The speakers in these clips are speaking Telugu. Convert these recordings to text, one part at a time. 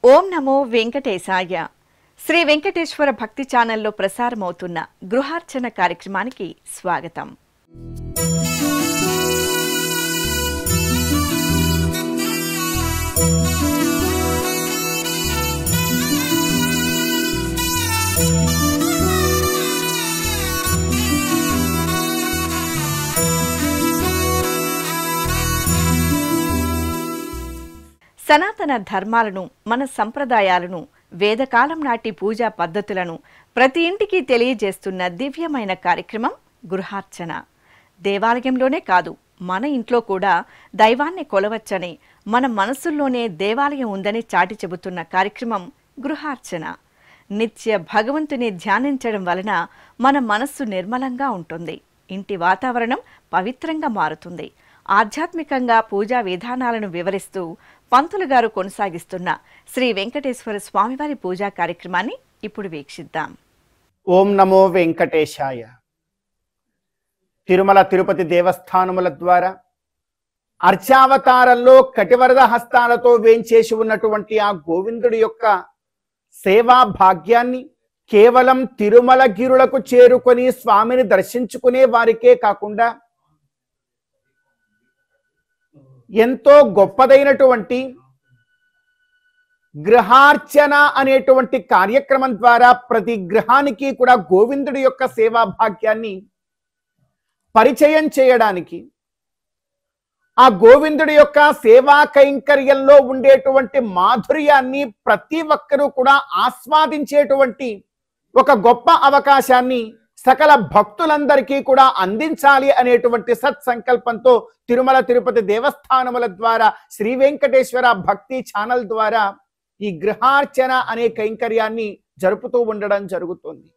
ఓం నమో వెంకటేశాయ. శ్రీ వెంకటేశ్వర భక్తి ఛానల్లో ప్రసారమవుతున్న గృహార్చన కార్యక్రమానికి స్వాగతం. సనాతన ధర్మాలను, మన సంప్రదాయాలను, వేదకాలం నాటి పూజా పద్ధతులను ప్రతి ఇంటికి తెలియజేస్తున్న దివ్యమైన కార్యక్రమం గృహార్చన. దేవాలయంలోనే కాదు, మన ఇంట్లో కూడా దైవాన్ని కొలవచ్చని, మన మనసుల్లోనే దేవాలయం ఉందని చాటి చెబుతున్న కార్యక్రమం గృహార్చన. నిత్య భగవంతుని ధ్యానించడం వలన మన మనస్సు నిర్మలంగా ఉంటుంది, ఇంటి వాతావరణం పవిత్రంగా మారుతుంది. ఆధ్యాత్మికంగా పూజా విధానాలను వివరిస్తూ పంతులు గారు కొనసాగిస్తున్న శ్రీ వెంకటేశ్వర స్వామివారి పూజా కార్యక్రమాన్ని ఇప్పుడు వీక్షిద్దాం. ఓం నమో వెంకటేశాయ. తిరుమల తిరుపతి దేవస్థానముల ద్వారా అర్చావతారంలో కటివరద హస్తాలతో వేంచేసి ఉన్నటువంటి ఆ గోవిందుడి యొక్క సేవా భాగ్యాన్ని కేవలం తిరుమల గిరులకు చేరుకొని స్వామిని దర్శించుకునే వారికే కాకుండా ఎంతో గొప్పదైనటువంటి గృహార్చన అనేటువంటి కార్యక్రమం ద్వారా ప్రతి గృహానికి కూడా గోవిందుడి యొక్క సేవా భాగ్యాన్ని పరిచయం చేయడానికి, ఆ గోవిందుడి యొక్క సేవా కైంకర్యంలో ఉండేటువంటి మాధుర్యాన్ని ప్రతి ఒక్కరూ కూడా ఆస్వాదించేటువంటి ఒక గొప్ప అవకాశాన్ని సకల భక్తులందరికీ కూడా అందించాలి అనేటువంటి సత్సంకల్పంతో తిరుమల తిరుపతి దేవస్థానముల ద్వారా శ్రీ వెంకటేశ్వర భక్తి ఛానల్ ద్వారా ఈ గృహార్చన అనే కైంకర్యాన్ని జరుపుతూ ఉండడం జరుగుతుంది.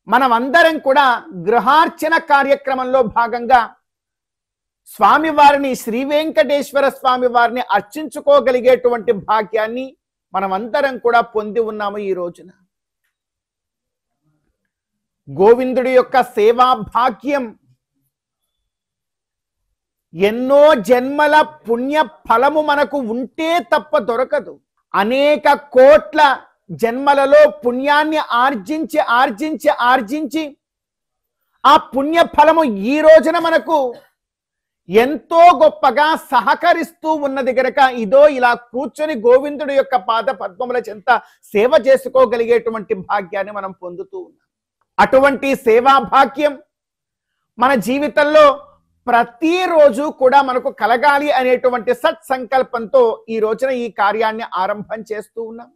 మనమందరం కూడా గృహార్చన కార్యక్రమంలో భాగంగా స్వామివారిని, శ్రీ వెంకటేశ్వర స్వామి వారిని అర్చించుకోగలిగేటువంటి భాగ్యాన్ని మనమందరం కూడా పొంది ఉన్నాము. ఈ రోజున గోవిందుడి యొక్క సేవా భాగ్యం ఎన్నో జన్మల పుణ్య ఫలము మనకు ఉంటే తప్ప దొరకదు. అనేక కోట్ల జన్మలలో పుణ్యాన్ని ఆర్జించి ఆర్జించి ఆర్జించి ఆ పుణ్య ఫలము ఈ రోజున మనకు ఎంతో గొప్పగా సహకరిస్తూ ఉన్నది గనక ఇదో ఇలా కూర్చొని గోవిందుడి యొక్క పాద పద్మముల చెంత సేవ చేసుకోగలిగేటువంటి భాగ్యాన్ని మనం పొందుతూ ఉన్నాం. అటువంటి సేవా భాగ్యం మన జీవితంలో ప్రతిరోజు కూడా మనకు కలగాలి అనేటువంటి సత్సంకల్పంతో ఈ రోజున ఈ కార్యాన్ని ఆరంభం చేస్తూ ఉన్నాం.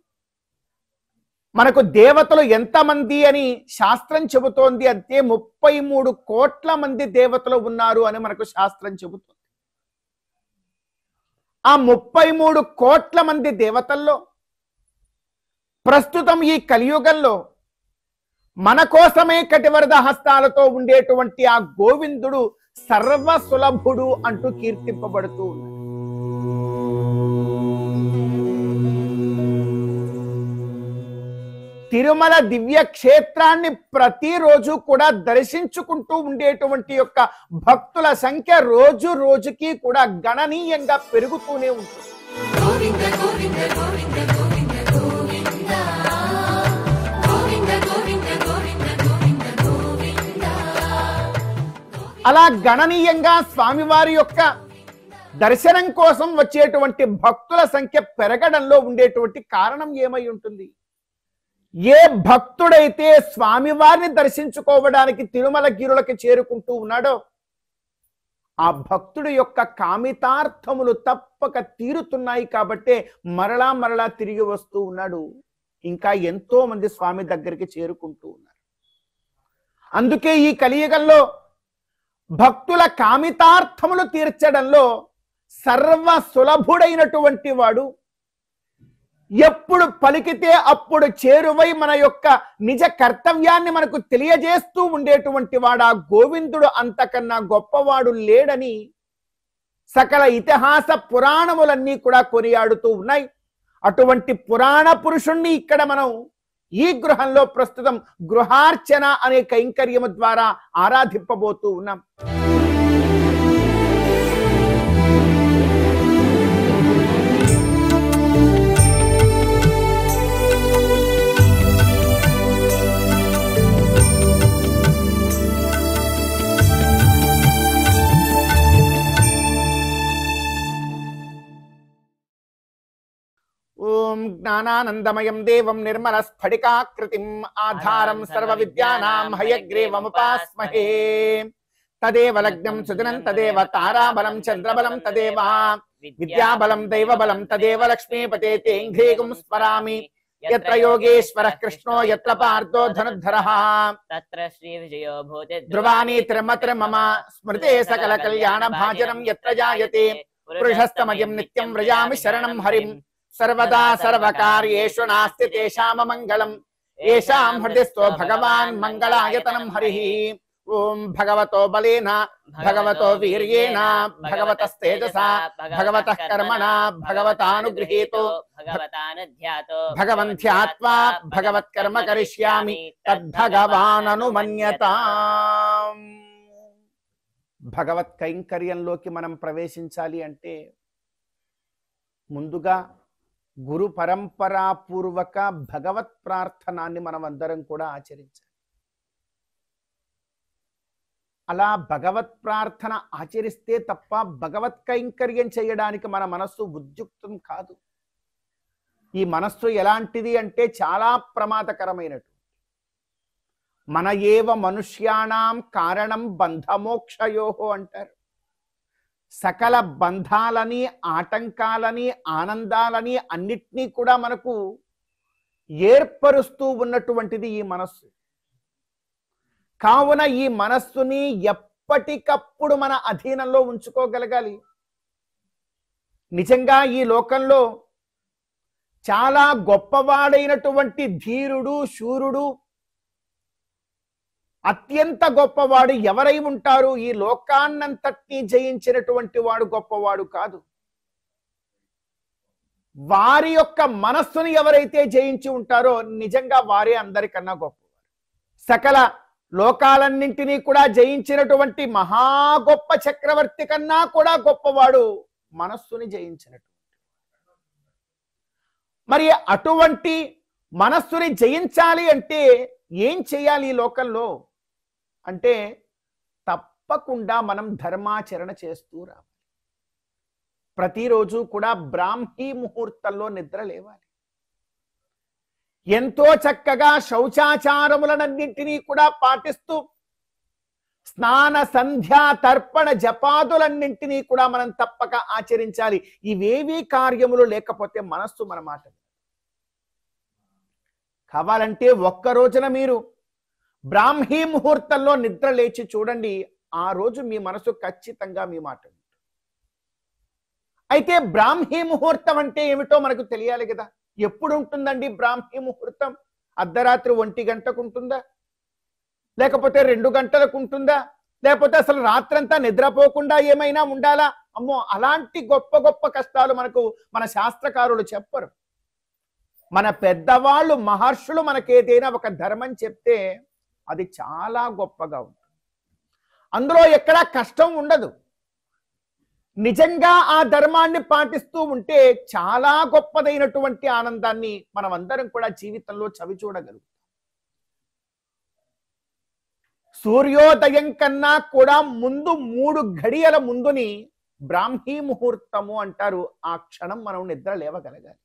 మనకు దేవతలు ఎంతమంది అని శాస్త్రం చెబుతోంది అంటే 33 కోట్ల మంది దేవతలు ఉన్నారు అని మనకు శాస్త్రం చెబుతోంది. ఆ 33 కోట్ల మంది దేవతల్లో ప్రస్తుతం ఈ కలియుగంలో మన కోసమే కటివరద హస్తాలతో ఉండేటువంటి ఆ గోవిందుడు సర్వసులభుడు అంటూ కీర్తింపబడుతూ ఉన్నాడు. తిరుమల దివ్య క్షేత్రాన్ని ప్రతిరోజు కూడా దర్శించుకుంటూ ఉండేటువంటి యొక్క భక్తుల సంఖ్య రోజు రోజుకి కూడా గణనీయంగా పెరుగుతూనే ఉంటుంది. అలా గణనీయంగా స్వామివారి యొక్క దర్శనం కోసం వచ్చేటువంటి భక్తుల సంఖ్య పెరగడంలో ఉండేటువంటి కారణం ఏమై ఉంటుంది? ఏ భక్తుడైతే స్వామివారిని దర్శించుకోవడానికి తిరుమల గిరులకి చేరుకుంటూ ఉన్నాడో ఆ భక్తుడి యొక్క కామితార్థములు తప్పక తీరుతున్నాయి కాబట్టే మరలా మరలా తిరిగి వస్తూ ఉన్నాడు. ఇంకా ఎంతో మంది స్వామి దగ్గరికి చేరుకుంటూ ఉన్నారు. అందుకే ఈ కలియుగంలో భక్తుల కామితార్థములు తీర్చడంలో సర్వ సులభుడైనటువంటి వాడు, ఎప్పుడు పలికితే అప్పుడు చేరువై మన యొక్క నిజ కర్తవ్యాన్ని మనకు తెలియజేస్తూ ఉండేటువంటి వాడు ఆ గోవిందుడు అంతకన్నా గొప్పవాడు లేడని సకల ఇతిహాస పురాణములన్నీ కూడా కొనియాడుతూ ఉన్నాయి. అటువంటి పురాణ పురుషుణ్ణి ఇక్కడ మనం ఈ గృహంలో ప్రస్తుతం గృహార్చన అనే కైంకర్యము ద్వారా ఆరాధింపబోతూ ఉన్నాం. ఓం జ్ఞానానందమయం దేవం నిర్మల స్ఫటికాకృతిం ఆధారం సర్వ విద్యానాం హయగ్రీవముపాస్మహే. తదేవ లగ్నం సుదినం తదేవ తారాబలం చంద్రబలం తదేవ విద్యాబలం దైవబలం తదేవ లక్ష్మీపతే తేంఘ్రీగుం స్మరామి. యత్ర యోగేశ్వరః కృష్ణో యత్ర పార్థో ధనుర్ధరః తత్ర శ్రీ విజయో భూతి ధ్రువాని త్రిమత్ర మమ స్మృతే సకల కళ్యాణ భాజనం యత్ర జాయతే పురుషస్తమయం నిత్యం వ్రజామి శరణం హరిం. సర్వదా సర్వకార్యేషు నాస్తి తేషామ మంగళం ఏషాం హృదిస్థో భగవాన్ మంగళాయతనం హరిః. ఓం భగవతో బలేన భగవతో వీర్యేణ భగవతస్తేజసా భగవతః కర్మణా భగవతానుగృహీతో భగవన్ ధ్యాత్వా భగవత్కర్మ కరిష్యామి తద్భగవాననుమన్యతాం. భగవత్ కైంకర్యంలోకి మనం ప్రవేశించాలి అంటే ముందుగా గురు పరంపరాపూర్వక భగవత్ ప్రార్థనాన్ని మనం అందరం కూడా ఆచరించాలి. అలా భగవత్ ప్రార్థన ఆచరిస్తే తప్ప భగవత్ కైంకర్యం చేయడానికి మన మనస్సు ఉద్యుక్తం కాదు. ఈ మనస్సు ఎలాంటిది అంటే చాలా ప్రమాదకరమైనటువంటి, మన ఏవ మనుష్యాణం కారణం బంధమోక్షయోహో అంటారు. సకల బంధాలని ఆటంకాలని ఆనందాలని అన్నిటినీ కూడా మనకు ఏర్పరుస్తూ ఉన్నటువంటిది ఈ మనస్సు. కావున ఈ మనస్సుని ఎప్పటికప్పుడు మన అధీనంలో ఉంచుకోగలగాలి. నిజంగా ఈ లోకంలో చాలా గొప్పవాడైనటువంటి ధీరుడు శూరుడు అత్యంత గొప్పవాడు ఎవరై ఉంటారు? ఈ లోకాన్నంతటినీ జయించినటువంటి వాడు గొప్పవాడు కాదు. వారి యొక్క మనస్సును ఎవరైతే జయించి ఉంటారో నిజంగా వారే అందరికన్నా గొప్పవారు. సకల లోకాలన్నింటినీ కూడా జయించినటువంటి మహా గొప్ప చక్రవర్తి కన్నా కూడా గొప్పవాడు మనస్సుని జయించినటువంటి. మరి అటువంటి మనస్సుని జయించాలి అంటే ఏం చేయాలి ఈ లోకంలో అంటే తప్పకుండా మనం ధర్మాచరణ చేస్తూ రావాలి. ప్రతిరోజు కూడా బ్రాహ్మీ ముహూర్తంలో నిద్ర లేవాలి. ఎంతో చక్కగా శౌచాచారములన్నింటినీ కూడా పాటిస్తూ స్నాన సంధ్యా తర్పణ జపాదులన్నింటినీ కూడా మనం తప్పక ఆచరించాలి. ఇవేవీ కార్యములు లేకపోతే మనస్సు మన మాట కావాలంటే ఒక్క రోజున మీరు బ్రాహ్మీ ముహూర్తంలో నిద్ర లేచి చూడండి, ఆ రోజు మీ మనసు ఖచ్చితంగా మీ మాట. అయితే బ్రాహ్మీ ముహూర్తం అంటే ఏమిటో మనకు తెలియాలి కదా. ఎప్పుడు ఉంటుందండి బ్రాహ్మీ ముహూర్తం? అర్ధరాత్రి 1 గంటకు ఉంటుందా, లేకపోతే 2 గంటలకు ఉంటుందా, లేకపోతే అసలు రాత్రంతా నిద్రపోకుండా ఏమైనా ఉండాలా? అమ్మో, అలాంటి గొప్ప గొప్ప కష్టాలు మనకు మన శాస్త్రకారులు చెప్పరు. మన పెద్దవాళ్ళు మహర్షులు మనకేదైనా ఒక ధర్మం చెప్తే అది చాలా గొప్పగా ఉంటుంది. అందులో ఎక్కడా కష్టం ఉండదు. నిజంగా ఆ ధర్మాన్ని పాటిస్తూ ఉంటే చాలా గొప్పదైనటువంటి ఆనందాన్ని మనం అందరం కూడా జీవితంలో చవి చూడగలుగుతాం. సూర్యోదయం కన్నా కూడా ముందు 3 గడియల ముందుని బ్రాహ్మీ ముహూర్తము అంటారు. ఆ క్షణం మనం నిద్ర లేవగలగాలి.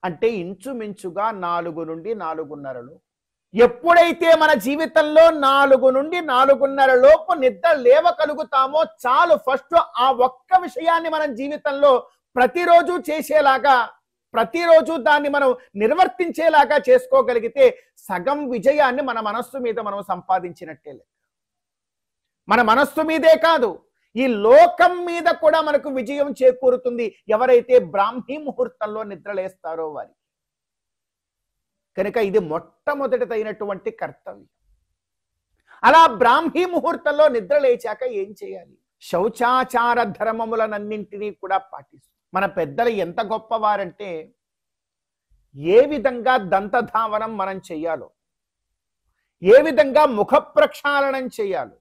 అంటే ఇంచుమించుగా 4 నుండి 4:30 ఎప్పుడైతే మన జీవితంలో 4 నుండి 4:30 లోపు నిద్ర లేవగలుగుతామో చాలు. ఫస్ట్ ఆ ఒక్క విషయాన్ని మనం జీవితంలో ప్రతిరోజు చేసేలాగా, ప్రతిరోజు దాన్ని మనం నిర్వర్తించేలాగా చేసుకోగలిగితే సగం విజయాన్ని మన మనస్సు మీద మనం సంపాదించినట్టే. మన మనస్సు మీదే కాదు, ఈ లోకం మీద కూడా మనకు విజయం చేకూరుతుంది ఎవరైతే బ్రాహ్మీ ముహూర్తంలో నిద్రలేస్తారో వారికి. కనుక ఇది మొట్టమొదటిదైనటువంటి కర్తవ్యం. అలా బ్రాహ్మీ ముహూర్తంలో నిద్ర లేచాక ఏం చేయాలి? శౌచాచార ధర్మములనన్నింటినీ కూడా పాటిస్తూ, మన పెద్దలు ఎంత గొప్పవారంటే ఏ విధంగా దంతధావనం మనం చెయ్యాలో, ఏ విధంగా ముఖ ప్రక్షాళనం చేయాలో,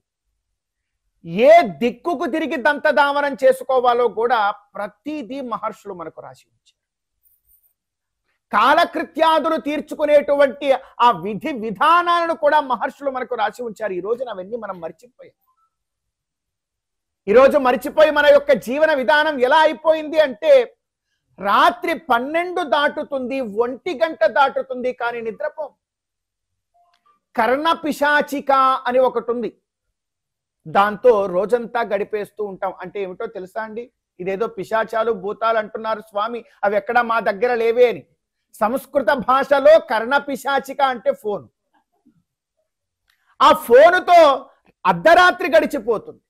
ఏ దిక్కుకు తిరిగి దంతధావనం చేసుకోవాలో కూడా ప్రతిదీ మహర్షులు మనకు రాసి ఉంచారు. కాలకృత్యాదులు తీర్చుకునేటువంటి ఆ విధి విధానాలను కూడా మహర్షులు మనకు రాసి ఉంచారు. ఈ రోజున అవన్నీ మనం మర్చిపోయాం. ఈరోజు మర్చిపోయి మన యొక్క జీవన విధానం ఎలా అయిపోయింది అంటే, రాత్రి 12 దాటుతుంది, 1 గంట దాటుతుంది, కానీ నిద్రపో. కర్ణ పిశాచిక అని ఒకటి ఉంది, దాంతో రోజంతా గడిపేస్తూ ఉంటాం. అంటే ఏమిటో తెలుసా అండి? ఇదేదో పిశాచాలు భూతాలు అంటున్నారు స్వామి, అవి ఎక్కడ మా దగ్గర లేవే అని. సంస్కృత భాషలో కర్ణ పిశాచిక అంటే ఫోన్. ఆ ఫోనుతో అర్ధరాత్రి గడిచిపోతుంది,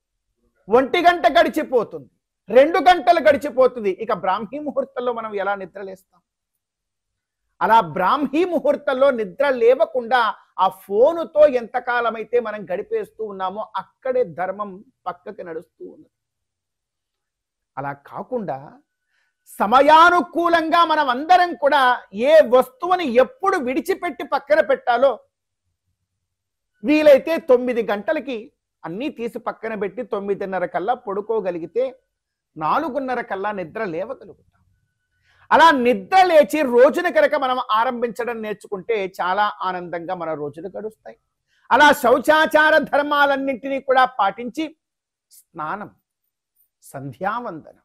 1 గంట గడిచిపోతుంది, 2 గంటలు గడిచిపోతుంది. ఇక బ్రాహ్మీ ముహూర్తంలో మనం ఎలా నిద్రలేస్తాం? అలా బ్రాహ్మీ ముహూర్తంలో నిద్ర లేవకుండా ఆ ఫోనుతో ఎంతకాలం అయితే మనం గడిపేస్తూ ఉన్నామో అక్కడే ధర్మం పక్కకి నడుస్తూ ఉన్నది. అలా కాకుండా సమయానుకూలంగా మనం అందరం కూడా ఏ వస్తువుని ఎప్పుడు విడిచిపెట్టి పక్కన పెట్టాలో, వీలైతే 9 గంటలకి అన్నీ తీసి పక్కన పెట్టి 9:30 కల్లా పడుకోగలిగితే 4:30 కల్లా నిద్ర లేవగలుగుతాం. అలా నిద్ర లేచి రోజున కనుక మనం ఆరంభించడం నేర్చుకుంటే చాలా ఆనందంగా మన రోజులు గడుస్తాయి. అలా శౌచాచార ధర్మాలన్నింటినీ కూడా పాటించి స్నానం, సంధ్యావందనం,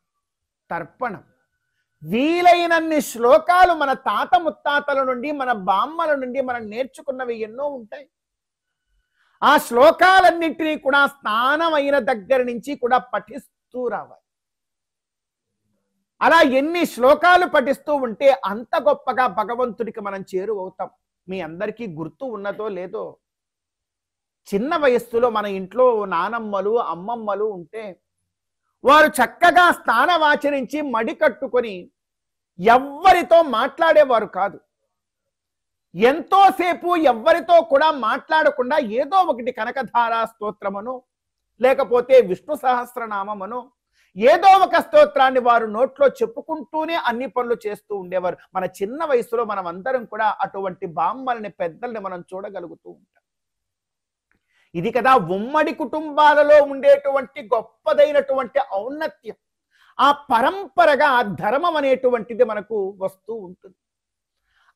తర్పణం, వీలైనన్ని శ్లోకాలు మన తాత ముత్తాతల నుండి, మన బామ్మల నుండి మనం నేర్చుకున్నవి ఎన్నో ఉంటాయి. ఆ శ్లోకాలన్నింటినీ కూడా స్నానం అయిన దగ్గర నుంచి కూడా పఠిస్తూ రావాలి. అలా ఎన్ని శ్లోకాలు పఠిస్తూ ఉంటే అంత గొప్పగా భగవంతుడికి మనం చేరువవుతాం. మీ అందరికీ గుర్తు ఉన్నదో లేదో, చిన్న వయస్సులో మన ఇంట్లో నానమ్మలు అమ్మమ్మలు ఉంటే వారు చక్కగా స్నానమాచరించి మడి కట్టుకొని ఎవ్వరితో మాట్లాడేవారు కాదు. ఎంతోసేపు ఎవ్వరితో కూడా మాట్లాడకుండా ఏదో ఒకటి కనకధారా స్తోత్రమనో లేకపోతే విష్ణు సహస్రనామమనో ఏదో ఒక స్తోత్రాన్ని వారు నోట్లో చెప్పుకుంటూనే అన్ని పనులు చేస్తూ ఉండేవారు. మన చిన్న వయసులో మనం అందరం కూడా అటువంటి బామ్మల్ని పెద్దల్ని మనం చూడగలుగుతూ ఉంటాం. ఇది కదా ఉమ్మడి కుటుంబాలలో ఉండేటువంటి గొప్పదైనటువంటి ఔన్నత్యం. ఆ పరంపరగా ధర్మం అనేటువంటిది మనకు వస్తూ ఉంటుంది.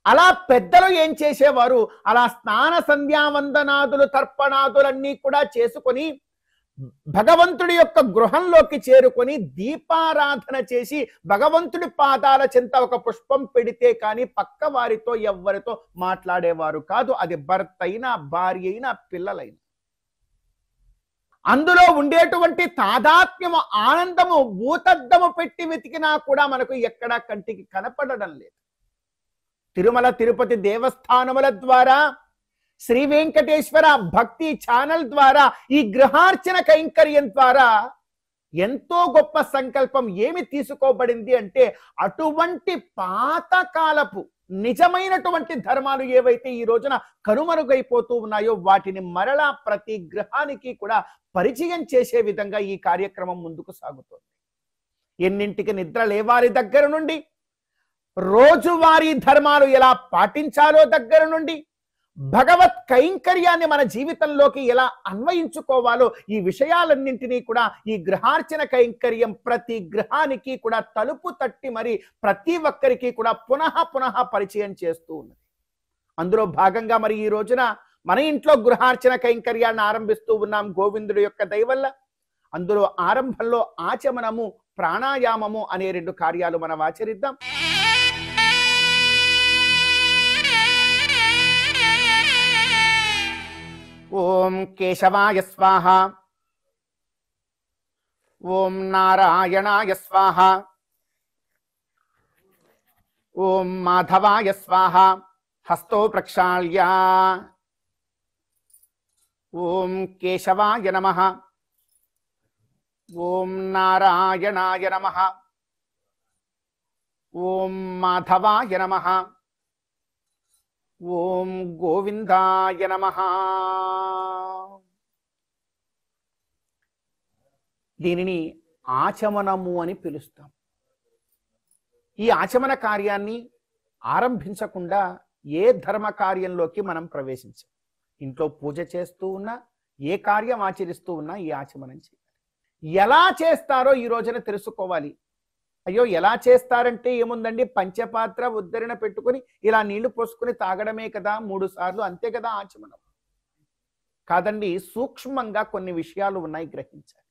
అలా పెద్దలు ఏం చేసేవారు? అలా స్నాన సంధ్యావందనాదులు తర్పణాదులన్నీ కూడా చేసుకొని భగవంతుడి యొక్క గృహంలోకి చేరుకొని దీపారాధన చేసి భగవంతుడి పాదాల చెంత ఒక పుష్పం పెడితే కానీ పక్క వారితో ఎవ్వరితో మాట్లాడేవారు కాదు. అది భర్త అయినా భార్య అయినా పిల్లలైనా. అందులో ఉండేటువంటి తాదాత్మ్యము ఆనందము భూతద్దము పెట్టి వెతికినా కూడా మనకు ఎక్కడా కంటికి కనపడడం లేదు. తిరుమల తిరుపతి దేవస్థానముల ద్వారా, శ్రీ వెంకటేశ్వర భక్తి ఛానల్ ద్వారా, ఈ గృహార్చన కైంకర్యం ద్వారా ఎంతో గొప్ప సంకల్పం ఏమి తీసుకోబడింది అంటే, అటువంటి పాతకాలపు నిజమైనటువంటి ధర్మాలు ఏవైతే ఈ రోజున కనుమరుగైపోతూ ఉన్నాయో వాటిని మరలా ప్రతి గృహానికి కూడా పరిచయం చేసే విధంగా ఈ కార్యక్రమం ముందుకు సాగుతోంది. ఎన్నింటికి నిద్ర లేవాలి దగ్గర నుండి, రోజువారీ ధర్మాలు ఎలా పాటించాలో దగ్గర నుండి, భగవత్ కైంకర్యాన్ని మన జీవితంలోకి ఎలా అన్వయించుకోవాలో ఈ విషయాలన్నింటినీ కూడా ఈ గృహార్చన కైంకర్యం ప్రతి గృహానికి కూడా తలుపు తట్టి మరి ప్రతి ఒక్కరికి కూడా పునః పునః పరిచయం చేస్తూ ఉన్నది. అందులో భాగంగా మరి ఈ రోజున మన ఇంట్లో గృహార్చన కైంకర్యాన్ని ఆరంభిస్తూ ఉన్నాం గోవిందుడి యొక్క దయ వల్ల. అందులో ఆరంభంలో ఆచమనము, ప్రాణాయామము అనే 2 కార్యాలు మనం ఆచరిద్దాం. ఓం కేశవాయ స్వాహ, ఓం నారాయణాయ స్వాహ, ఓం మాధవాయ స్వాహ. హస్తో ప్రక్షాళ్య. ఓం కేశవాయ నమః, ఓం నారాయణాయ నమః. ఓం మాధవాయ నమః. ఓం గోవిందాయ నమః. దీనిని ఆచమనము అని పిలుస్తాం. ఈ ఆచమన కార్యాన్ని ఆరంభించకుండా ఏ ధర్మ కార్యంలోకి మనం ప్రవేశించాం. ఇంట్లో పూజ చేస్తూ ఉన్నా, ఏ కార్యం ఆచరిస్తూ ఉన్నా ఈ ఆచమనం చేయాలి. ఎలా చేస్తారో ఈ రోజున తెలుసుకోవాలి. అయ్యో ఎలా చేస్తారంటే ఏముందండి, పంచపాత్ర ఉద్ధరణ పెట్టుకుని ఇలా నీళ్లు పోసుకుని తాగడమే కదా 3 సార్లు, అంతే కదా ఆచమనం. కాదండి, సూక్ష్మంగా కొన్ని విషయాలు ఉన్నాయి, గ్రహించాలి.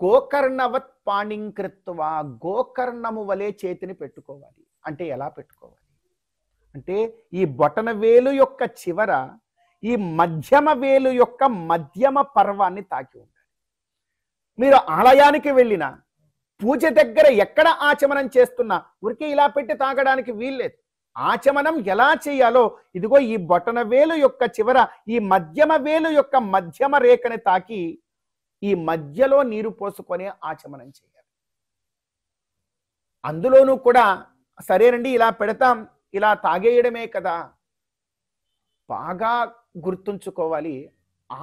గోకర్ణవత్ పాణింకృత్వా, గోకర్ణము వలె చేతిని పెట్టుకోవాలి. అంటే ఎలా పెట్టుకోవాలి అంటే ఈ బొటన వేలు యొక్క చివర ఈ మధ్యమ వేలు యొక్క మధ్యమ పర్వాన్ని తాకి ఉండాలి. మీరు ఆలయానికి వెళ్ళినా, పూజ దగ్గర ఎక్కడ ఆచమనం చేస్తున్నా ఊరికే ఇలా పెట్టి తాగడానికి వీల్లేదు. ఆచమనం ఎలా చేయాలో ఇదిగో ఈ బొటన వేలు యొక్క చివర ఈ మధ్యమ వేలు యొక్క మధ్యమ రేఖని తాకి ఈ మధ్యలో నీరు పోసుకొని ఆచమనం చేయాలి. అందులోనూ కూడా సరేనండి ఇలా పెడతాం, ఇలా తాగేయడమే కదా. బాగా గుర్తుంచుకోవాలి,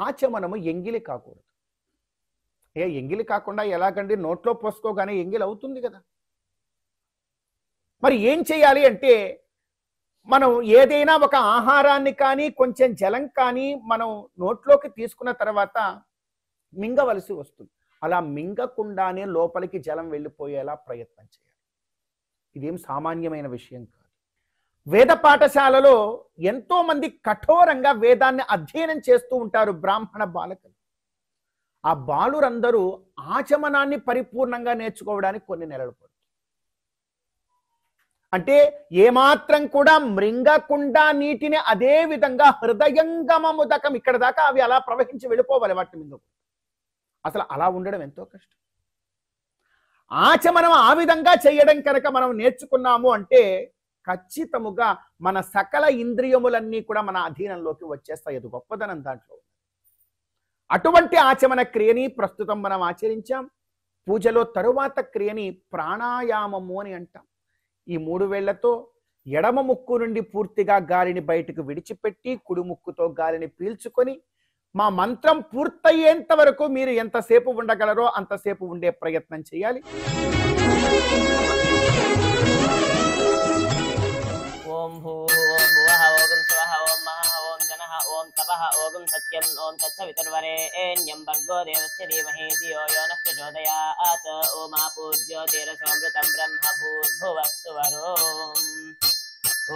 ఆచమనము ఎంగిలి కాకూడదు. ఎంగిలి కాకుండా ఎలాగండి, నోట్లో పోసుకోగానే ఎంగిలి అవుతుంది కదా. మరి ఏం చేయాలి అంటే, మనం ఏదైనా ఒక ఆహారాన్ని కానీ కొంచెం జలం కానీ మనం నోట్లోకి తీసుకున్న తర్వాత మింగవలసి వస్తుంది. అలా మింగకుండానే లోపలికి జలం వెళ్ళిపోయేలా ప్రయత్నం చేయాలి. ఇదేం సామాన్యమైన విషయం కాదు. వేద పాఠశాలలో ఎంతో మంది కఠోరంగా వేదాన్ని అధ్యయనం చేస్తూ ఉంటారు బ్రాహ్మణ బాలకులు. ఆ బాలురందరూ ఆచమనాన్ని పరిపూర్ణంగా నేర్చుకోవడానికి కొన్ని నెలలు పడుతుంది. అంటే ఏమాత్రం కూడా మృంగకుండా నీటిని అదే విధంగా హృదయంగమముదకం ఇక్కడ దాకా అవి అలా ప్రవహించి వెళ్ళిపోవాలి వాటిని మింగకు. అసలు అలా ఉండడం ఎంతో కష్టం. ఆచమనం ఆ విధంగా చేయడం కనుక మనం నేర్చుకున్నాము అంటే ఖచ్చితముగా మన సకల ఇంద్రియములన్నీ కూడా మన అధీనంలోకి వచ్చేస్తాయి. అది గొప్పదనం దాంట్లో. అటువంటి ఆచమన క్రియని ప్రస్తుతం మనం ఆచరించాం. పూజలో తరువాత క్రియని ప్రాణాయామము అని అంటాం. ఈ 3 వేళ్లతో ఎడమ ముక్కు నుండి పూర్తిగా గాలిని బయటకు విడిచిపెట్టి కుడి ముక్కుతో గాలిని పీల్చుకొని మా మంత్రం పూర్తయ్యేంత వరకు మీరు ఎంతసేపు ఉండగలరో అంతసేపు ఉండే ప్రయత్నం చేయాలి. ఓం భూః భువః ఓం స్వః ఓం మహః ఓం జనః ఓం తపః ఓం సత్యం ఓం తత్సవితుర్వరేణ్యం భర్గో దేవస్య ధీమహి ధియో యో నః ప్రచోదయాత్. ఓమా పూజ్యోతిరసమృతం బ్రహ్మ భూర్భువః సువరోం.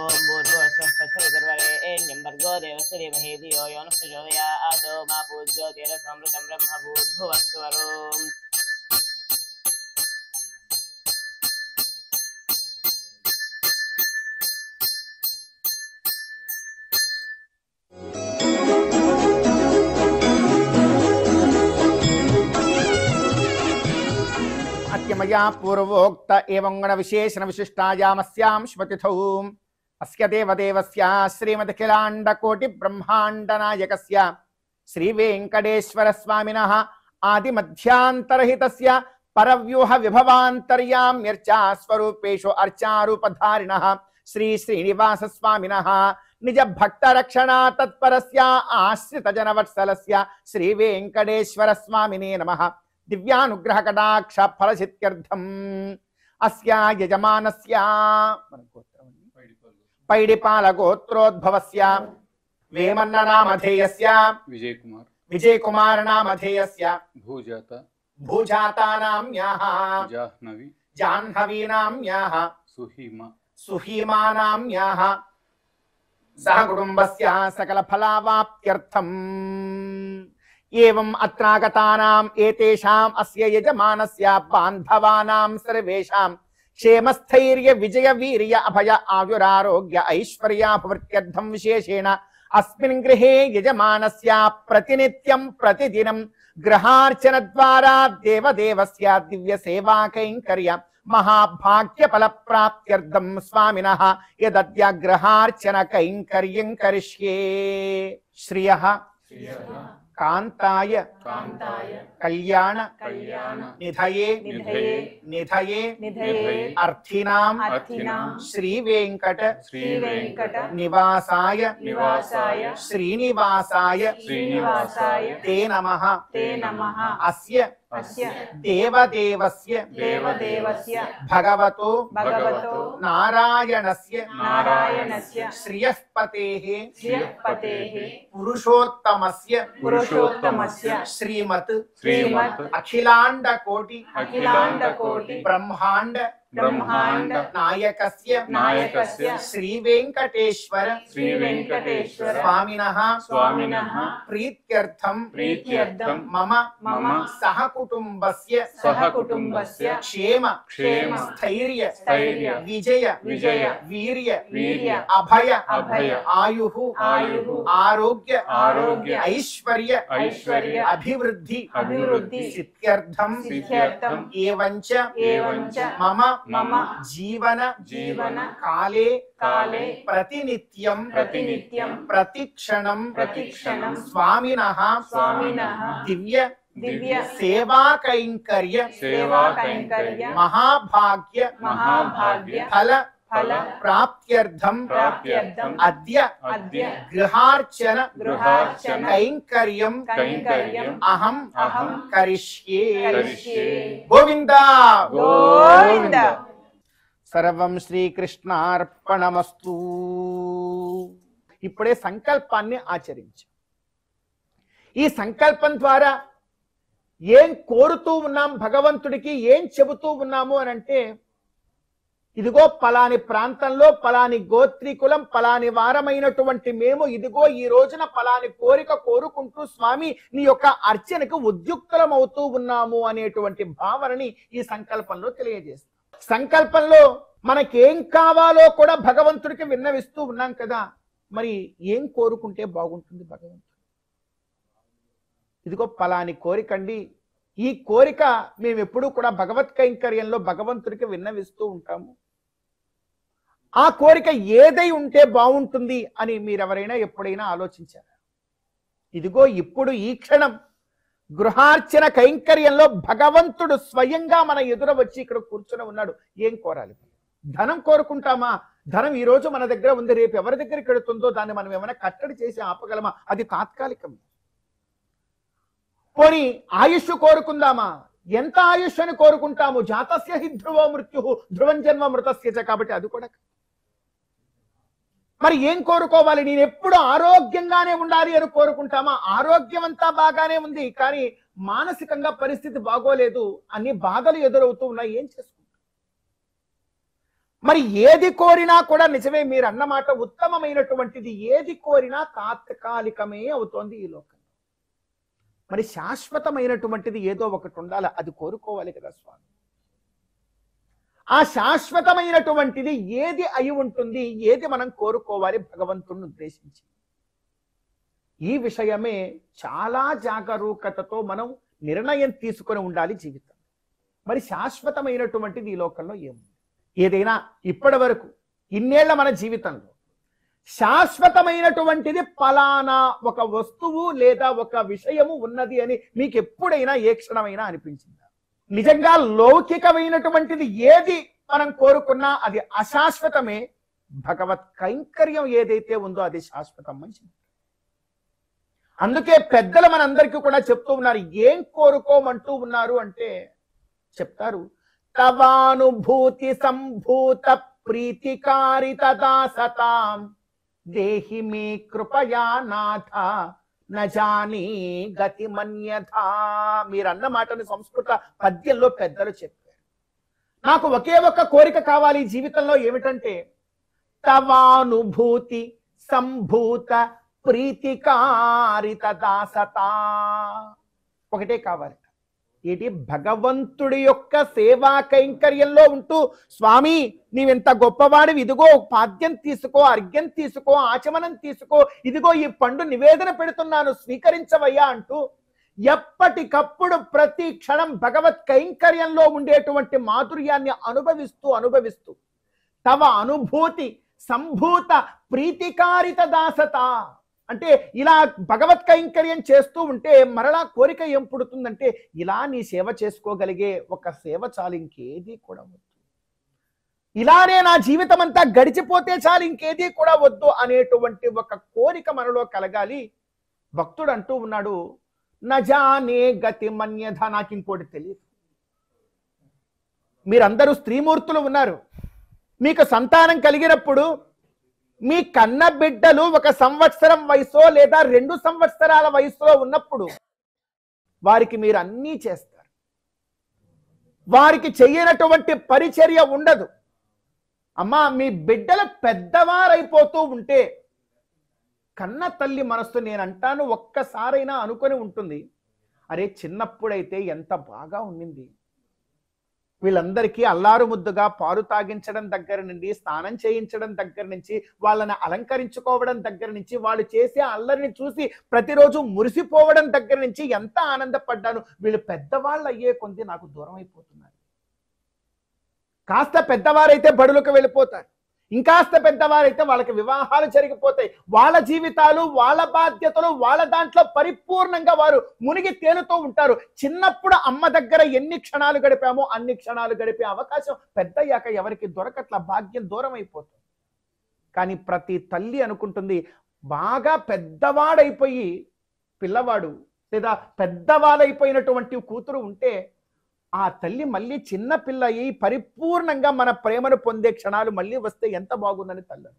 ఓం భూర్భువస్సః తత్సవితుర్వరేణ్యం భర్గో దేవస్య ధీమహి ధియో యో నః ప్రచోదయాత్. ఓమా పూజ్యోతిరసమృతం బ్రహ్మ భూర్భువః సువరోం. మయా పూర్వోక్త ఏవం గుణ విశేషణ విశిష్టాయామస్యాం స్మృతిథౌ అస్య దేవదేవస్య శ్రీమదఖిలాండ కోటి బ్రహ్మాండ నాయకస్య శ్రీ వెంకటేశ్వర స్వామినః ఆది మధ్యాంతరహితస్య పరవ్యూహ విభవాంతర్యామ్యర్చా స్వరూపేషు అర్చారూపధారిణః శ్రీ శ్రీనివాస స్వామినః నిజ భక్త రక్షణ తత్పరస్య ఆశ్రిత జనవత్సలస్య శ్రీ వెంకటేశ్వర స్వామినే నమః. దివ్యానుగ్రహ కటాక్ష ఫలసిద్ధ్యర్థం అస్య యజమానస్య పైడిపాల గోత్రోద్భవస్య వేమన్న నామధేయస్య విజయ్ కుమార్ నామధేయస్య భూజాతా నామ్యాః జాహ్నవీ నామ్యాః సుహీమా నామ్యాః సహ కుటుంబస్య సకల ఫలావాప్త్యర్థం. ఏవం అత్రాగతానాం ఏతేషాం అస్య యజమానస్య బాంధవానాం సర్వేషాం క్షేమస్థైర్య విజయ వీర్య అభయ ఆయురారోగ్య ఐశ్వర్యాభివృద్ధ్యర్థం విశేషేణ అస్మిన్ గృహే యజమానస్య ప్రతినిత్యం ప్రతిదినం గృహార్చన ద్వారా దేవదేవస్య దివ్య సేవా కైంకర్య మహాభాగ్య ఫల ప్రాప్త్యర్థం స్వామినః యదద్య గృహార్చన కైంకర్యం కరిష్యే. శ్రియః కాంతాయ కళ్యాణ కళ్యాణ నిధయే నిధయే నిధయే నిధయే అర్థినాం అర్థినాం శ్రీ వెంకట శ్రీ వెంకట నివాసాయ నివాసాయ శ్రీనివాసాయ శ్రీనివాసాయ తే నమః తే నమః అస్య అస్య దేవదేవస్య దేవదేవస్య భగవతో భగవతో నారాయణస్య నారాయణస్య శ్రియఃపతేః శ్రియఃపతేః పురుషోత్తమస్య పురుషోత్తమస్య శ్రీమత్ శ్రీమత్ అఖిలాండ కోటి అఖిలాండ కోటి బ్రహ్మాండ బ్రహ్మాండ నాయకస్య నాయకస్య శ్రీ వెంకటేశ్వర శ్రీ వెంకటేశ్వర స్వామినః స్వామినః ప్రీత్యర్థం ప్రీత్యర్థం మమ మమ సహకుటుంబస్య సహకుటుంబస్య క్షేమ క్షేమ స్థైర్య స్థైర్య విజయ విజయ వీర్య వీర్య అభయ అభయ ఆయుః ఆయుః ఆరోగ్య ఆరోగ్య ఐశ్వర్య ఐశ్వర్య అభివృద్ధి అభివృద్ధి సిద్ధ్యర్థం సిద్ధ్యర్థం ఏవంచ ఏవంచ మమ మమ జీవన జీవన కాలే కాలే ప్రతినిత్యం ప్రతినిత్యం ప్రతిక్షణం ప్రతిక్షణం స్వామినః స్వామినః దివ్య దివ్య సేవా కైంకర్య సేవా కైంకర్య మహాభాగ్య మహాభాగ్య ఫల ఫల ప్రాప్త్యర్థం ప్రాప్త్యర్థం అద్య అద్య గృహార్చన గృహార్చన కైంకర్యం కైంకర్యం అహం అహం కరిష్యే కరిష్యే. గోవింద గోవింద. సర్వం శ్రీకృష్ణార్పణమస్తు. ఇప్పుడే సంకల్పాన్ని ఆచరించు. ఈ సంకల్పం ద్వారా ఏం కోరుతూ ఉన్నాం భగవంతుడికి, ఏం చెబుతూ ఉన్నాము అని అంటే, ఇదిగో పలాని ప్రాంతంలో పలాని గోత్రీకులం పలాని వారమైనటువంటి మేము ఇదిగో ఈ రోజున పలాని కోరిక కోరుకుంటూ స్వామి నీ యొక్క అర్చనకు ఉద్యుక్తులం అవుతూ ఉన్నాము అనేటువంటి భావనని ఈ సంకల్పంలో తెలియజేస్తాం. సంకల్పంలో మనకేం కావాలో కూడా భగవంతుడికి విన్నవిస్తూ ఉన్నాం కదా, మరి ఏం కోరుకుంటే బాగుంటుంది భగవంతుడు? ఇదిగో పలాని కోరికండి, ఈ కోరిక మేము ఎప్పుడూ కూడా భగవత్ కైంకర్యంలో భగవంతుడికి విన్నవిస్తూ ఉంటాము. ఆ కోరిక ఏదై ఉంటే బాగుంటుంది అని మీరెవరైనా ఎప్పుడైనా ఆలోచించారా? ఇదిగో ఇప్పుడు ఈ క్షణం గృహార్చన కైంకర్యంలో భగవంతుడు స్వయంగా మన ఎదుర వచ్చి ఇక్కడ కూర్చొని ఉన్నాడు. ఏం కోరాలి? ధనం కోరుకుంటామా? ధనం ఈ రోజు మన దగ్గర ఉంది, రేపు ఎవరి దగ్గరికి వెళుతుందో దాన్ని మనం ఏమైనా కట్టడి చేసి ఆపగలమా? అది తాత్కాలికం. పోనీ ఆయుష్ కోరుకుందామా? ఎంత ఆయుష్ అని కోరుకుంటాము? జాతస్య హి ధ్రువో మృత్యు ధ్రువం జన్మ మృతస్య చ. కాబట్టి అది కూడా మరి ఏం కోరుకోవాలి? నేను ఎప్పుడు ఆరోగ్యంగానే ఉండాలి అని కోరుకుంటామా? ఆరోగ్యం అంతా బాగానే ఉంది, కానీ మానసికంగా పరిస్థితి బాగోలేదు, అన్ని బాధలు ఎదురవుతూ ఉన్నాయి, ఏం చేసుకుంటాం? మరి ఏది కోరినా కూడా నిజమే మీరు అన్నమాట ఉత్తమమైనటువంటిది. ఏది కోరినా తాత్కాలికమే అవుతోంది ఈ లోకం. మరి శాశ్వతమైనటువంటిది ఏదో ఒకటి ఉండాలి, అది కోరుకోవాలి కదా స్వామి. ఆ శాశ్వతమైనటువంటిది ఏది అయి ఉంటుంది, ఏది మనం కోరుకోవాలి భగవంతుడిని ఉద్దేశించి? ఈ విషయమే చాలా జాగరూకతతో మనం నిర్ణయం తీసుకొని ఉండాలి జీవితం. మరి శాశ్వతమైనటువంటిది ఈ లోకంలో ఏముంది? ఏదైనా ఇప్పటి వరకు ఇన్నేళ్ల మన జీవితంలో శాశ్వతమైనటువంటిది పలానా ఒక వస్తువు లేదా ఒక విషయము ఉన్నది అని మీకు ఎప్పుడైనా ఏ క్షణమైనా అనిపించిందా? నిజంగా లౌకికమైనటువంటిది ఏది మనం కోరుకున్నా అది అశాశ్వతమే. భగవత్ కైంకర్యం ఏదైతే ఉందో అది శాశ్వతం. మంచిది. అందుకే పెద్దలు మనందరికీ కూడా చెప్తూ ఉన్నారు. ఏం కోరుకోమంటూ ఉన్నారు అంటే చెప్తారు, తవానుభూతి సంభూత ప్రీతికారిత దాసతాం దేహి మే కృపయా నాథ నజాని గతి మన్యథా. మీరు అన్న మాటని సంస్కృత పద్యంలో పెద్దలు చెప్పారు. నాకు ఒకే ఒక్క కోరిక కావాలి జీవితంలో, ఏమిటంటే తవానుభూతి సంభూత ప్రీతికారిత దాసత. ఒకటే కావాలి. ఏంటి? భగవంతుడి యొక్క సేవా కైంకర్యంలో ఉంటూ స్వామి నీవెంత గొప్పవాడివి, ఇదిగో పాద్యం తీసుకో, అర్ఘ్యం తీసుకో, ఆచమనం తీసుకో, ఇదిగో ఈ పండు నివేదన పెడుతున్నాను స్వీకరించవయ్యా అంటూ ఎప్పటికప్పుడు ప్రతి క్షణం భగవత్ కైంకర్యంలో ఉండేటువంటి మాధుర్యాన్ని అనుభవిస్తూ తవ అనుభూతి సంభూత ప్రీతికారిత దాసత. అంటే ఇలా భగవత్ కైంకర్యం చేస్తూ ఉంటే మరలా కోరిక ఏం పుడుతుందంటే ఇలా నీ సేవ చేసుకోగలిగే ఒక సేవ చాలు, ఇంకేది కూడా వద్దు, ఇలానే నా జీవితం అంతా గడిచిపోతే చాలు, ఇంకేది కూడా వద్దు అనేటువంటి ఒక కోరిక మనలో కలగాలి. భక్తుడు అంటూ ఉన్నాడు, నజానే గతి మన్యధ, నాకు ఇంకోటి తెలియదు. మీరందరూ స్త్రీమూర్తులు ఉన్నారు. మీకు సంతానం కలిగినప్పుడు మీ కన్న బిడ్డలు 1 సంవత్సరం వయసో లేదా 2 సంవత్సరాల వయసులో ఉన్నప్పుడు వారికి మీరు అన్నీ చేస్తారు. వారికి చెయ్యనటువంటి పరిచర్య ఉండదు. అమ్మా, మీ బిడ్డలు పెద్దవారైపోతూ ఉంటే కన్న తల్లి మనస్సు, నేను అంటాను, ఒక్కసారైనా అనుకొని ఉంటుంది, అరే చిన్నప్పుడైతే ఎంత బాగా ఉండింది, వీళ్ళందరికీ అల్లారు ముద్దుగా పాలు తాగించడం దగ్గర నుండి, స్నానం చేయించడం దగ్గర నుంచి, వాళ్ళని అలంకరించుకోవడం దగ్గర నుంచి, వాళ్ళు చేసే అల్లరిని చూసి ప్రతిరోజు మురిసిపోవడం దగ్గర నుంచి ఎంత ఆనందపడ్డాను. వీళ్ళు పెద్దవాళ్ళు అయ్యే కొద్ది నాకు దూరం అయిపోతున్నారు. కాస్త పెద్దవారైతే బడులకు వెళ్ళిపోతారు, ఇంకాస్త పెద్దవారైతే వాళ్ళకి వివాహాలు జరిగిపోతాయి. వాళ్ళ జీవితాలు, వాళ్ళ బాధ్యతలు, వాళ్ళ దాంట్లో పరిపూర్ణంగా వారు మునిగి తేలుతూ ఉంటారు. చిన్నప్పుడు అమ్మ దగ్గర ఎన్ని క్షణాలు గడిపామో అన్ని క్షణాలు గడిపే అవకాశం పెద్దయ్యాక ఎవరికి దొరకట్ల, భాగ్యం దూరం అయిపోతుంది. కానీ ప్రతి తల్లి అనుకుంటుంది, బాగా పెద్దవాడైపోయి పిల్లవాడు లేదా పెద్దవాళ్ళైపోయినటువంటి కూతురు ఉంటే ఆ తల్లి మళ్ళీ చిన్న పిల్ల అయ్యి పరిపూర్ణంగా మన ప్రేమను పొందే క్షణాలు మళ్ళీ వస్తే ఎంత బాగుందని తల్లి.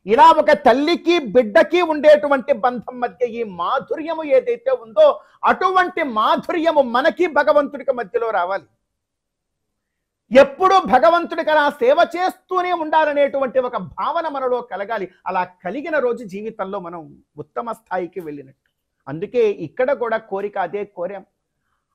ఇలా ఒక తల్లికి బిడ్డకి ఉండేటువంటి బంధం మధ్య ఈ మాధుర్యము ఏదైతే ఉందో అటువంటి మాధుర్యము మనకి భగవంతుడికి మధ్యలో రావాలి. ఎప్పుడూ భగవంతుడికి అలా సేవ చేస్తూనే ఉండాలనేటువంటి ఒక భావన మనలో కలగాలి. అలా కలిగిన రోజు జీవితంలో మనం ఉత్తమ స్థాయికి వెళ్ళినట్టు. అందుకే ఇక్కడ కూడా కోరిక అదే కోరాం.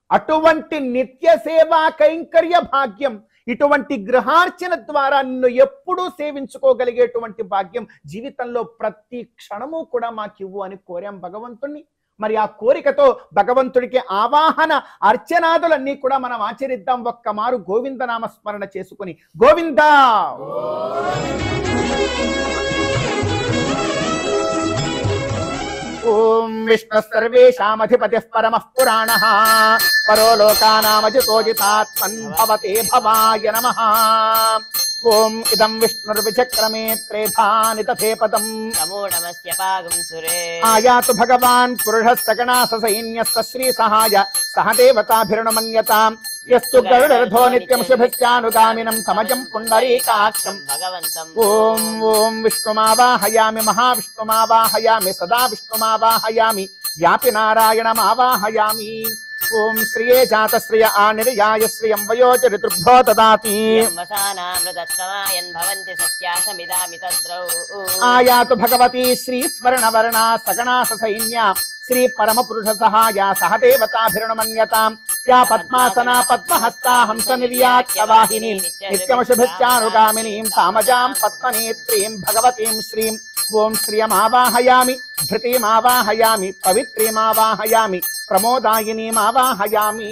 అటువంటి నిత్య సేవా కైంకర్య భాగ్యం, ఇటువంటి గృహార్చన ద్వారా నిన్ను ఎప్పుడూ సేవించుకోగలిగేటువంటి భాగ్యం జీవితంలో ప్రతి క్షణము కూడా మాకివ్వు అని కోరాం భగవంతుణ్ణి. మరి ఆ కోరికతో భగవంతుడికి ఆవాహన అర్చనాదులన్నీ కూడా మనం ఆచరిద్దాం. ఒక్కమారు గోవింద నామస్మరణ చేసుకుని, గోవిందా ఓం విష్ణు సర్వేషామధిపతిః పరమః పురాణః పరో లోకానామజితోజితాత్మన్ భవతే భవాయ నమః. ఓం ఇదం విష్ణుర్విచక్రమే త్రేధాని తథేపదం సమూఢమస్య పాగం సురే ఆయాతు భగవాన్ పురుషः సగణాస సైన్యస్య శ్రీ సహాయ సహ దేవతాభిర్ణమన్యతాం యస్తు గరుడరథో నిత్యం శుభస్యానుగామినం సమజం పుండరీకాక్షం భగవంతం. ఓం ఓం విష్ణుమావాహయామి మహావిష్ణుమావాహయామి సదా విష్ణుమావాహయామి వ్యాపి నారాయణమావాహయామి. ఓం శ్రియే జాత శ్రియ ఆనిర్యాయ శ్రియం వయోజ ఋతుభ్యో దదాతి వసానామృతత్సమాయన్ భవంతి సత్యాసమిదామి తద్రౌ ఆయాతు భగవతి శ్రీ స్వర్ణవర్ణా సగణాస సైన్య శ్రీ పరమ పురుష సహాయ సహ దేవతాభిర్ణమన్యతాం యా పద్మాసనా పద్మహస్తా హంస నిర్యాత్యవాహినీం నిత్యమశుభస్యానుగామినీం తామజాం పద్మనేత్రీం భగవతీం శ్రీం. ఓం శ్రియమావాహయామి ధృతిమావాహయామి పవిత్రీమావాహయామి ప్రమోదాయినీమావాహయామి.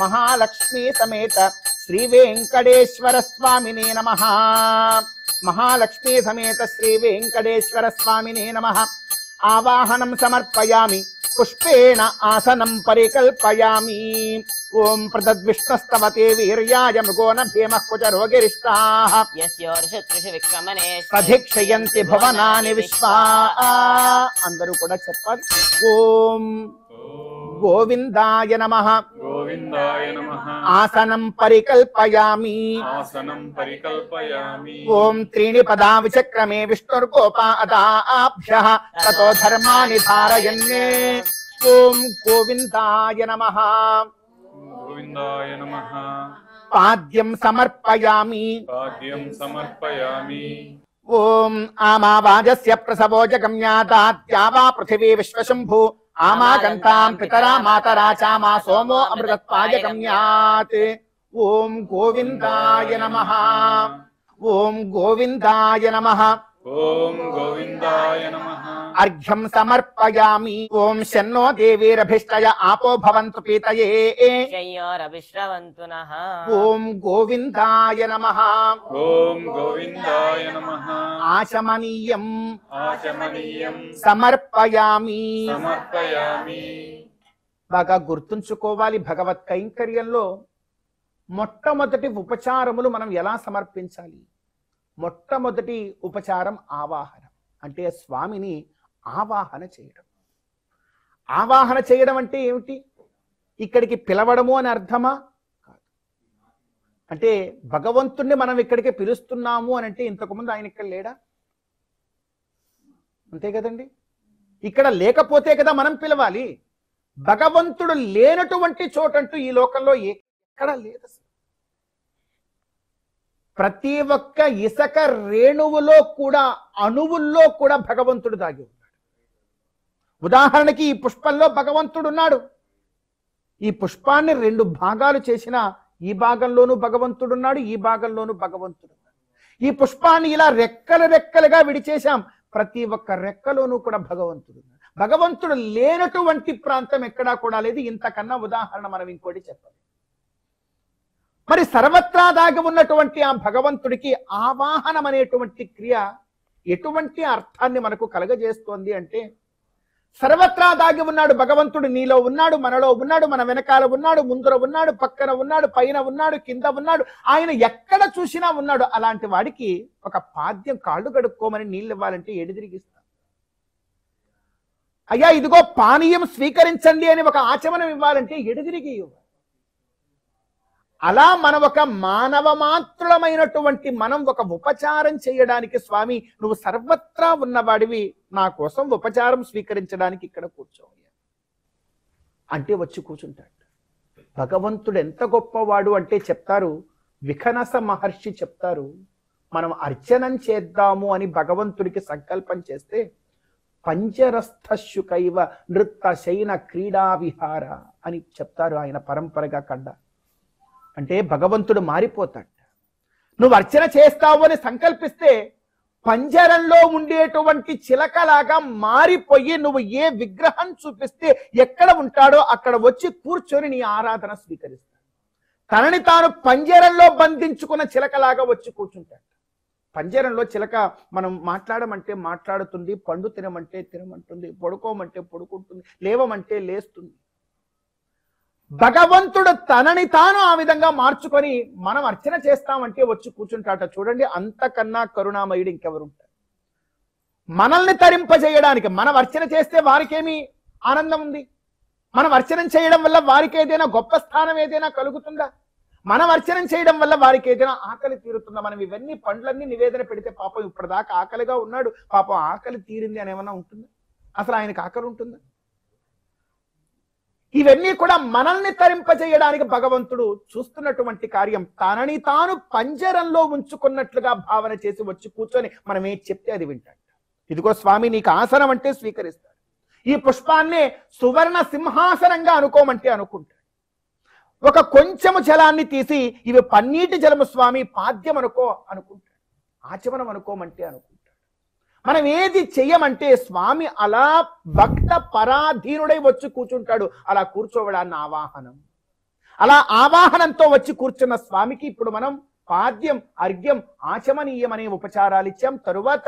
మహాలక్ష్మీ సమేత శ్రీ వెంకటేశ్వర స్వామినే నమః. మహాలక్ష్మీ సమేత శ్రీ వెంకటేశ్వర స్వామినే నమః. ఆవాహనం సమర్పయామి పుష్పేణ ఆసనం పరికల్పయామి. ఓం ప్రదద్విష్ణస్తవతే వీర్యాయ మృగోన భీమః కుచరోగిరిష్టాః యస్యోర్షత్రిషు విక్రమణే ప్రధిక్షయంతి భువనాని విశ్వా. అందరూ కూడా చెప్పాలి. ఓం గోవిందాయ నమః. గోవిందాయ నమః. ఆసనం పరికల్పయామి. ఆసనం పరికల్పయామి. ఓం త్రీణి పదా విచక్రమే విష్ణుర్గోపాదాభ్యః తతో ధర్మాని ధారయన్నే. ఓం గోవిందాయ నమః. గోవిందాయ నమః. పాద్యం సమర్పయామి. పాద్యం సమర్పయామి. ఓం ఆమావాజస్య ప్రసవో జగమ్యాదాత్యావా పృథివీ విశ్వశంభు ఆమాగంతాం పితరా మాతరా చామా సోమో అమృతత్వాయ గమ్యాత్. ఓం గోవిందాయ నమః. ఓం గోవిందాయ నమః. ఓం గోవిందాయ నమః. అర్ఘ్యం సమర్పయామి. ఓం శన్నో దేవీరభిష్టయ ఆపో భవంతు పీతయే. శయ్యోరభిశ్రవంతు నః. ఓం గోవిందాయ నమః. ఓం గోవిందాయ నమః. ఆచమనీయం ఆచమనీయం సమర్పయామి. సమర్పయామి. బాగా గుర్తుంచుకోవాలి, భగవత్ కైంకర్యంలో మొట్టమొదటి ఉపచారములు మనం ఎలా సమర్పించాలి. మొట్టమొదటి ఉపచారం ఆవాహన, అంటే స్వామిని ఆవాహన చేయడం. ఆవాహన చేయడం అంటే ఏమిటి? ఇక్కడికి పిలవడము అని అర్థమా? కాదు. అంటే భగవంతుణ్ణి మనం ఇక్కడికి పిలుస్తున్నాము అని అంటే ఇంతకుముందు ఆయన ఇక్కడ లేడా? అంతే కదండి. ఇక్కడ లేకపోతే కదా మనం పిలవాలి. భగవంతుడు లేనటువంటి చోటంటూ ఈ లోకంలో ఎక్కడ లేదు. ప్రతి ఒక్క ఇసక రేణువులో కూడా, అణువుల్లో కూడా భగవంతుడు దాగి ఉన్నాడు. ఉదాహరణకి ఈ పుష్పంలో భగవంతుడు ఉన్నాడు. ఈ పుష్పాన్ని 2 భాగాలు చేసిన ఈ భాగంలోనూ భగవంతుడు ఉన్నాడు, ఈ భాగంలోనూ భగవంతుడు ఉన్నాడు. ఈ పుష్పాన్ని ఇలా రెక్కలుగా విడిచేశాం, ప్రతి ఒక్క రెక్కలోనూ కూడా భగవంతుడు ఉన్నాడు. భగవంతుడు లేనటువంటి ప్రాంతం ఎక్కడా కూడా లేదు. ఇంతకన్నా ఉదాహరణ మనం ఇంకోటి చెప్పాలి. మరి సర్వత్రా దాగి ఉన్నటువంటి ఆ భగవంతుడికి ఆవాహనం అనేటువంటి క్రియ ఎటువంటి అర్థాన్ని మనకు కలగజేస్తోంది అంటే, సర్వత్రా దాగి ఉన్నాడు భగవంతుడు. నీలో ఉన్నాడు, మనలో ఉన్నాడు, మన వెనకాల ఉన్నాడు, ముందర ఉన్నాడు, పక్కన ఉన్నాడు, పైన ఉన్నాడు, కింద ఉన్నాడు. ఆయన ఎక్కడ చూసినా ఉన్నాడు. అలాంటి వాడికి ఒక పాద్యం కాళ్ళు కడుక్కోమని నీళ్ళు ఇవ్వాలంటే ఎడిదిరిగిస్తాం. అయ్యా ఇదిగో పానీయం స్వీకరించండి అని ఒక ఆచమనం ఇవ్వాలంటే ఎడిదిరిగి ఇవ్వాలి. అలా మనం ఒక మానవ మాత్రులమైనటువంటి మనం ఒక ఉపచారం చేయడానికి, స్వామి నువ్వు సర్వత్రా ఉన్నవాడివి, నా కోసం ఉపచారం స్వీకరించడానికి ఇక్కడ కూర్చోవాలి అంటే వచ్చి కూర్చుంటాడు. భగవంతుడు ఎంత గొప్పవాడు అంటే చెప్తారు, విఖనస మహర్షి చెప్తారు, మనం అర్చనం చేద్దాము అని భగవంతుడికి సంకల్పం చేస్తే పంజరస్థశుకైవ నృత్త శయన క్రీడా విహార అని చెప్తారు ఆయన పరంపరగా కండ. అంటే భగవంతుడు మారిపోతాడు. నువ్వు అర్చన చేస్తావు అని సంకల్పిస్తే పంజరంలో ఉండేటువంటి చిలకలాగా మారిపోయి నువ్వు ఏ విగ్రహం చూపిస్తే ఎక్కడ ఉంటాడో అక్కడ వచ్చి కూర్చొని నీ ఆరాధన స్వీకరిస్తాడు. తనని తాను పంజరంలో బంధించుకున్న చిలకలాగా వచ్చి కూర్చుంటాడు. పంజరంలో చిలక మనం మాట్లాడమంటే మాట్లాడుతుంది, పండు తినమంటే తినమంటుంది, పడుకోమంటే పడుకుంటుంది, లేవమంటే లేస్తుంది. భగవంతుడు తనని తాను ఆ విధంగా మార్చుకొని మనం అర్చన చేస్తామంటే వచ్చి కూర్చుంటాట. చూడండి, అంతకన్నా కరుణామయుడు ఇంకెవరుంటారు? మనల్ని తరింపజేయడానికి. మనం అర్చన చేస్తే వారికేమి ఆనందం ఉంది? మనం అర్చన చేయడం వల్ల వారికి ఏదైనా గొప్ప స్థానం ఏదైనా కలుగుతుందా? మనం అర్చన చేయడం వల్ల వారికి ఏదైనా ఆకలి తీరుతుందా? మనం ఇవన్నీ పండ్లన్నీ నివేదన పెడితే పాపం ఇప్పటిదాకా ఆకలిగా ఉన్నాడు, పాపం ఆకలి తీరింది అని ఏమన్నా ఉంటుందా? అసలు ఆయనకు ఆకలి ఉంటుందా? ఇవన్నీ కూడా మనల్ని తరింపజేయడానికి భగవంతుడు చూస్తున్నటువంటి కార్యం. తనని తాను పంజరంలో ఉంచుకున్నట్లుగా భావన చేసి వచ్చి కూర్చొని మనం ఏం చెప్తే అది వింటాడు. ఇదిగో స్వామి నీకు ఆసనం అంటే స్వీకరిస్తాడు. ఈ పుష్పాన్నే సువర్ణ సింహాసనంగా అనుకోమంటే అనుకుంటాడు. ఒక కొంచెము జలాన్ని తీసి ఇవి పన్నీటి జలము స్వామి పాద్యం అనుకో అనుకుంటాడు. ఆచమనం అనుకోమంటే అనుకుంటాడు. మనం ఏది చెయ్యమంటే స్వామి అలా భక్త పరాధీనుడై వచ్చి కూర్చుంటాడు. అలా కూర్చోవడాన్ని ఆవాహనం. అలా ఆవాహనంతో వచ్చి కూర్చున్న స్వామికి ఇప్పుడు మనం పాద్యం, అర్ఘ్యం, ఆచమనీయం అనే ఉపచారాలు ఇచ్చాం. తరువాత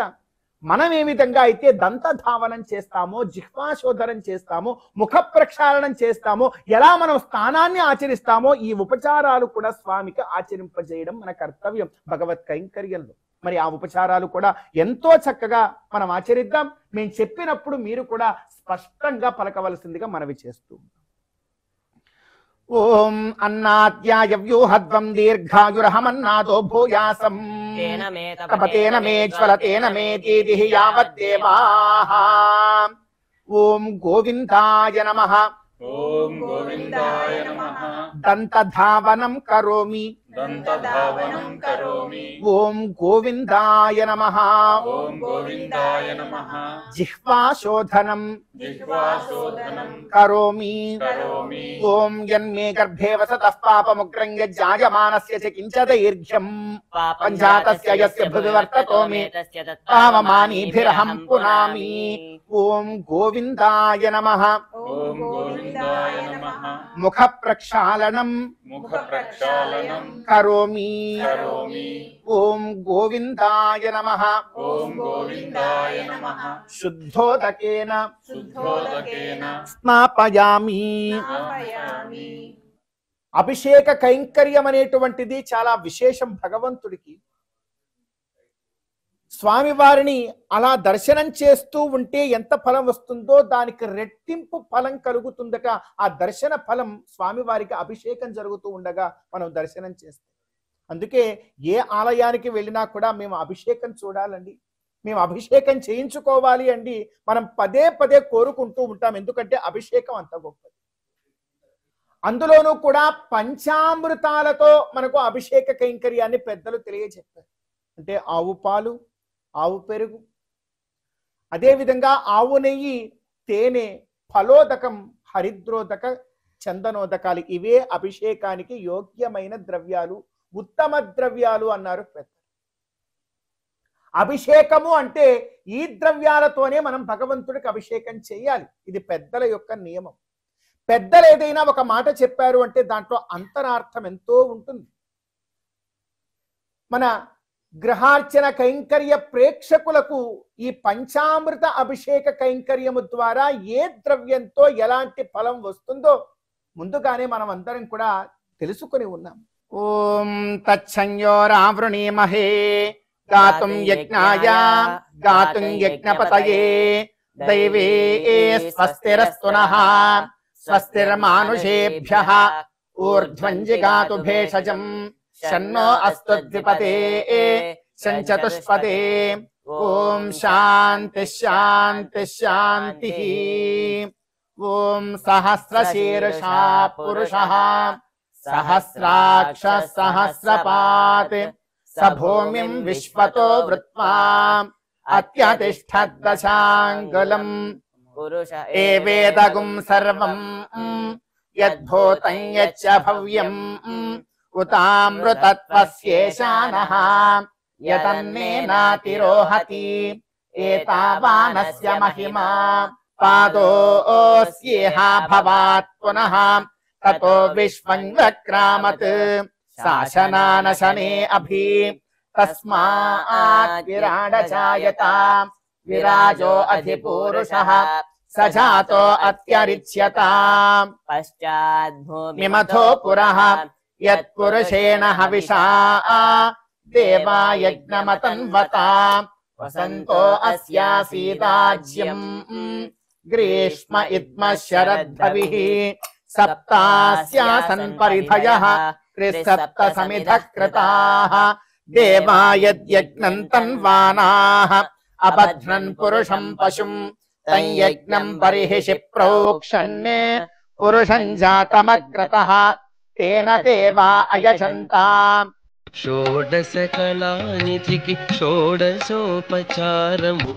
మనం ఏ విధంగా అయితే దంతధావనం చేస్తామో, జిహ్వాశోధనం చేస్తామో, ముఖ ప్రక్షాళనం చేస్తామో, ఎలా మనం స్థానాన్ని ఆచరిస్తామో ఈ ఉపచారాలు కూడా స్వామికి ఆచరింపజేయడం మన కర్తవ్యం భగవత్ కైంకర్యంలో. మరి ఆ ఉపచారాలు కూడా ఎంతో చక్కగా మనం ఆచరిద్దాం. మేము చెప్పినప్పుడు మీరు కూడా స్పష్టంగా పలకవలసిందిగా మనవి చేస్తూ. ఓం అన్నాద్యాయ వ్యూహద్వం దీర్ఘాయురహమన్నాదో భూయాసం తపతేన మే జ్వలతేన మే దీదిః యావద్దేవాః. ఓం గోవిందాయ నమః. ఓం గోవిందాయ నమః. దంతధావనం కరోమి. దంతధావనం కరోమి. ఓం గోవిందాయ నమః. ఓం గోవిందాయ నమః. జిహ్వాశోధనం జిహ్వాశోధనం కరోమి. కరోమి. ఓం యన్మే గర్భే వసతః పాపముగ్రం యజ్జాయమానస్య చ కించ దైర్ఘ్యం పంచాతస్య యస్య భువి వర్తతో మే పావమానీభిరహం పునామి. ఓం గోవిందాయ నమః. ఓం గోవిందాయ నమః. ముఖ ప్రక్షాళనం ముఖ ప్రక్షాళనం కరోమి. కరోమి. ఓం గోవిందాయ నమః. ఓం గోవిందాయ నమః. శుద్ధోదకేన శుద్ధోదకేన స్నాపయామి. స్నాపయామి. అభిషేక కైంకర్యం అనేటువంటిది చాలా విశేషం భగవంతుడికి. స్వామివారిని అలా దర్శనం చేస్తూ ఉంటే ఎంత ఫలం వస్తుందో దానికి రెట్టింపు ఫలం కలుగుతుందట. ఆ దర్శన ఫలం స్వామివారికి అభిషేకం జరుగుతూ ఉండగా మనం దర్శనం చేస్తాం. అందుకే ఏ ఆలయానికి వెళ్ళినా కూడా మేము అభిషేకం చూడాలండి, మేము అభిషేకం చేయించుకోవాలి అండి మనం పదే పదే కోరుకుంటూ ఉంటాం. ఎందుకంటే అభిషేకం అంత గొప్పది. అందులోనూ కూడా పంచామృతాలతో మనకు అభిషేక కైంకర్యాన్ని పెద్దలు తెలియజెప్పారు. అంటే ఆవు పాలు, ఆవు పెరుగు, అదేవిధంగా ఆవు నెయ్యి, తేనె, ఫలోదకం, హరిద్రోదక, చందనోదకాలు ఇవే అభిషేకానికి యోగ్యమైన ద్రవ్యాలు, ఉత్తమ ద్రవ్యాలు అన్నారు పెద్దలు. అభిషేకము అంటే ఈ ద్రవ్యాలతోనే మనం భగవంతుడికి అభిషేకం చేయాలి. ఇది పెద్దల యొక్క నియమం. పెద్దలు ఏదైనా ఒక మాట చెప్పారు అంటే దాంట్లో అంతరార్థం ఎంతో ఉంటుంది. మన గృహార్చన కైంకర్య ప్రేక్షకులకు ఈ పంచామృత అభిషేక కైంకర్యము ద్వారా ఏ ద్రవ్యంతో ఎలాంటి ఫలం వస్తుందో ముందుగానే మనం అందరం కూడా తెలుసుకొని ఉన్నాం. ఓం తచ్చంయోరావృణీమహే గాతుం యజ్ఞాయ గాతుం యజ్ఞపతయే దైవే స్వస్తిరస్తు నః స్వస్తిర్మానుషేభ్యః ఊర్ధ్వం జిగాతు భేషజం షన్నో అస్తు ద్విపదే షంచతుష్పదే. ఓం శాంతి శాంతి శాంతి. ఓం సహస్రశీర్షా పురుషః సహస్రాక్ష సహస్రపాత్ స భూమిం విశ్వతో వృత్వా అత్యతిష్ఠద్దశాంగులం ఏవేదగుం సర్వం యద్భూతం యచ్చ భవ్యం ఉతామృతత్వస్యేషానః యతన్నేనాతిరోహతి ఏతావానస్య మహిమా పాదోస్యేహ భవాత్ పునః తతో విశ్వం వక్రామత్ శాసనానశనే అభి తస్మాత్ విరాడజాయత విరాజో అధిపూరుషః సజాతో అత్యరిచ్యత పశ్చాద్భూమిమథో పురః యత్పురుషేణ హవిషా దేవా యజ్ఞమతన్వతా వసంతో అస్యాసీదాజ్యం గ్రీష్మ ఇద్మ శరద్ధవిః సప్తాస్యాసన్ పరిధయః త్రిసప్త సమిధః కృతాః దేవా యజ్ఞం తన్వానాః అబధ్నన్ పురుషం పశుం తం యజ్ఞం బర్హిషి ప్రోక్షణ్యే పురుషం జాతమగ్రతః తేన దేవా అయజంతాం. షోడశ కళానిధికి షోడశోపచారము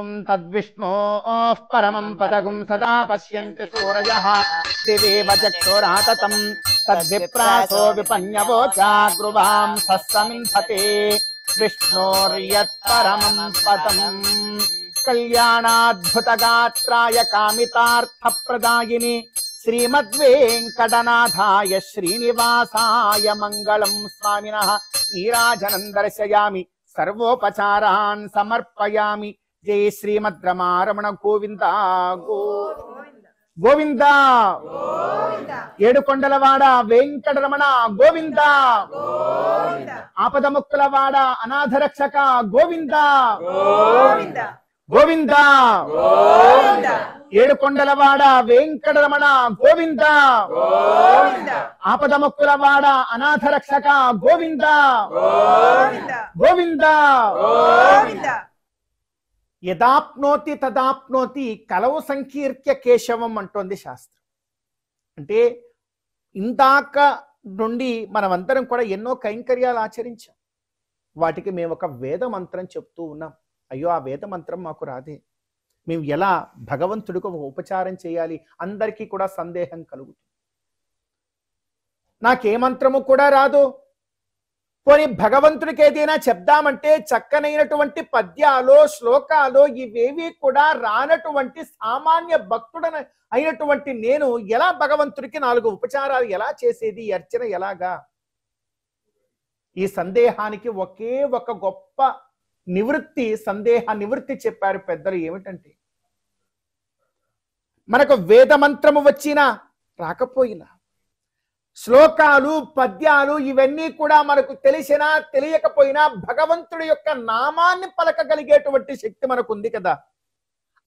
ఓం తద్విష్ణోః పరమం పదగుం సదా పశ్యంతి సూరయః దివేవ చక్షురాతతం తద్విప్రాసో విపన్యవోచాగ్రువాం సస్సమింధతే విష్ణోర్యత్ పరమం పదం కళ్యాణాద్భుతగాత్రాయ కామితార్థప్రదాయిని శ్రీమద్వేంకటనాథాయ శ్రీనివాసాయ మంగళం స్వామినః నీరాజనం దర్శయామి సర్వోపచారాన్ సమర్పయామి. జై శ్రీమద్ రమారమణ గోవింద గోవింద. ఏడుకొండలవాడ వెంకటరమణ గోవింద. ఆపదముక్కులవాడ అనాథ రక్షక గోవింద గోవింద. ఏడుకొండలవాడ వెంకటరమణ గోవింద. ఆపదముక్కులవాడ అనాథ రక్షక గోవింద గోవింద. యదాప్నోతి తదాప్నోతి కలవు సంకీర్త్య కేశవం అంటోంది శాస్త్రం. అంటే ఇందాక నుండి మనమందరం కూడా ఎన్నో కైంకర్యాలు ఆచరించాం. వాటికి మేము ఒక వేద మంత్రం చెప్తూ ఉన్నాం. అయ్యో ఆ వేద మంత్రం మాకు రాదే, మేము ఎలా భగవంతుడికి ఒక ఉపచారం చేయాలి? అందరికీ కూడా సందేహం కలుగుతుంది. నాకే మంత్రము కూడా రాదు, పోనీ భగవంతుడికి ఏదైనా చెప్దామంటే చక్కనైనటువంటి పద్యాలు శ్లోకాలు ఇవేవి కూడా రానటువంటి సామాన్య భక్తుడన అయినటువంటి నేను ఎలా భగవంతుడికి 4 ఉపచారాలు ఎలా చేసేది? ఈ అర్చన ఎలాగా? ఈ సందేహానికి ఒకే ఒక గొప్ప సందేహ నివృత్తి చెప్పారు పెద్దలు. ఏమిటంటే మనకు వేద మంత్రము వచ్చినా రాకపోయినా, శ్లోకాలు పద్యాలు ఇవన్నీ కూడా మనకు తెలిసినా తెలియకపోయినా భగవంతుడి యొక్క నామాన్ని పలకగలిగేటువంటి శక్తి మనకు ఉంది కదా.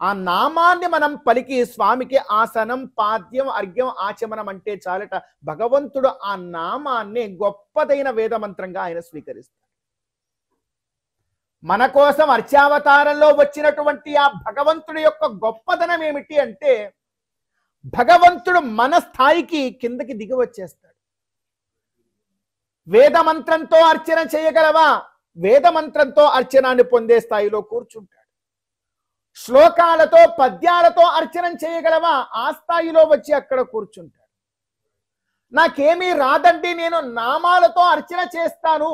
ఆ నామాన్ని మనం పలికి స్వామికి ఆసనం పాద్యం అర్ఘ్యం ఆచమనం అంటే చాలట. భగవంతుడు ఆ నామాన్ని గొప్పదైన వేద మంత్రంగా ఆయన స్వీకరిస్తాడు. మన కోసం అర్చావతారంలో వచ్చినటువంటి ఆ భగవంతుడి యొక్క గొప్పదనం ఏమిటి అంటే భగవంతుడు మన స్థాయికి కిందకి దిగి వచ్చేస్తాడు. వేద మంత్రంతో అర్చన చేయగలవా? వేద మంత్రంతో అర్చనాన్ని పొందే స్థాయిలో కూర్చుంటాడు. శ్లోకాలతో పద్యాలతో అర్చన చేయగలవా? ఆ స్థాయిలో వచ్చి అక్కడ కూర్చుంటాడు. నాకేమీ రాదండి, నేను నామాలతో అర్చన చేస్తాను,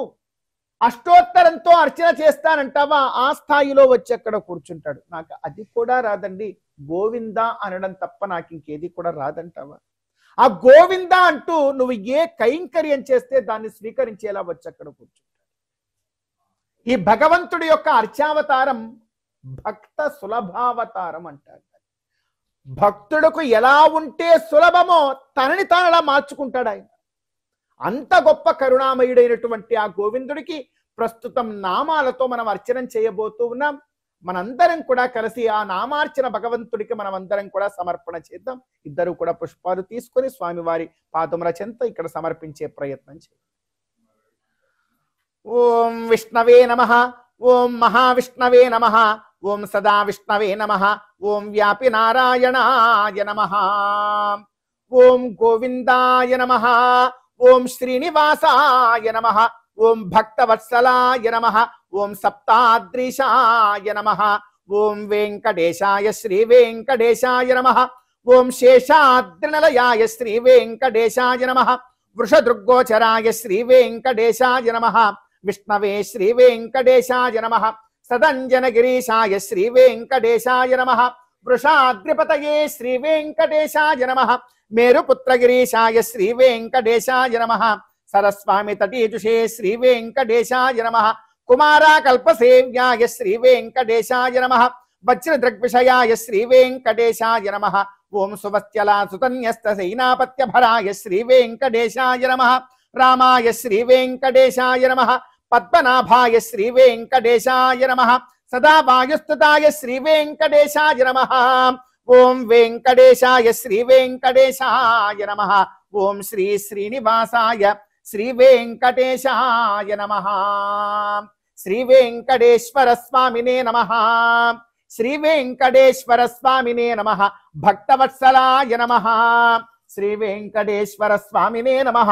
అష్టోత్తరంతో అర్చన చేస్తానంటావా? ఆ స్థాయిలో వచ్చి అక్కడ కూర్చుంటాడు. నాకు అది కూడా రాదండి, గోవింద అనడం తప్ప నాకు ఇంకేది కూడా రాదంటావా? ఆ గోవింద అంటూ నువ్వు ఏ కైంకర్యం చేస్తే దాన్ని స్వీకరించేలా వచ్చి అక్కడ కూర్చుంటాడు. ఈ భగవంతుడి యొక్క అర్చావతారం భక్త సులభావతారం అంటారు. భక్తుడుకు ఎలా ఉంటే సులభమో తనని తానలా మార్చుకుంటాడు ఆయన. అంత గొప్ప కరుణామయుడైనటువంటి ఆ గోవిందుడికి ప్రస్తుతం నామాలతో మనం అర్చన చేయబోతూ ఉన్నాం. మనందరం కూడా కలిసి ఆ నామార్చన భగవంతుడికి మనం అందరం కూడా సమర్పణ చేద్దాం. ఇద్దరు కూడా పుష్పాలు తీసుకొని స్వామివారి పాదముల చెంత ఇక్కడ సమర్పించే ప్రయత్నం చేద్దాం. ఓం విష్ణవే నమః, ఓం మహావిష్ణవే నమః, ఓం సదా విష్ణవే నమః, ఓం వ్యాపి నారాయణాయ నమః, ఓం గోవిందాయ నమః, ఓం శ్రీనివాసాయ నమః, ఓం భక్తవత్సలాయ నమః, ఓం సప్తాద్రీశాయ నమః, ఓం వెంకటేశాయ శ్రీ వెంకటేశాయ నమః, ఓం శేషాద్రినిలయాయ శ్రీ వెంకటేశాయ నమః, వృషదృగ్గోచరాయ శ్రీ వెంకటేశాయ నమః, విష్ణవే శ్రీ వెంకటేశాయ నమః, సదంజనగిరీశాయ శ్రీ వెంకటేశాయ నమః, వృషాద్రిపతయే శ్రీ వెంకటేశాయ నమః, మేరుపుత్రగిరీశాయ శ్రీ వెంకటేశాయ నమః, సరస్వామి తటీజుషే శ్రీ వెంకటేశాయ నమః, కుమారాకల్పసేవ్యాయ శ్రీ వెంకటేశాయ నమః, వజ్రదృగ్విషయాయ శ్రీ వెంకటేశాయ నమః, ఓం సువత్యలా సుతన్యస్త సైనాపత్యభరాయ శ్రీ వెంకటేశాయ నమః, రామాయ శ్రీ వెంకటేశాయ నమః, పద్మనాభాయ శ్రీ వెంకటేశాయ నమః, సదా వాయుస్తుతాయ శ్రీ వెంకటేశాయ నమః, ఓం వెంకటేశాయ శ్రీ వెంకటేశాయ నమః, ఓం శ్రీ శ్రీనివాసాయ శ్రీ వెంకటేశాయ నమః, శ్రీ వెంకటేశ్వర స్వామినే నమః, శ్రీ వెంకటేశ్వర స్వామినే నమః, భక్తవత్సలాయ నమః, శ్రీ వెంకటేశ్వర స్వామినే నమః,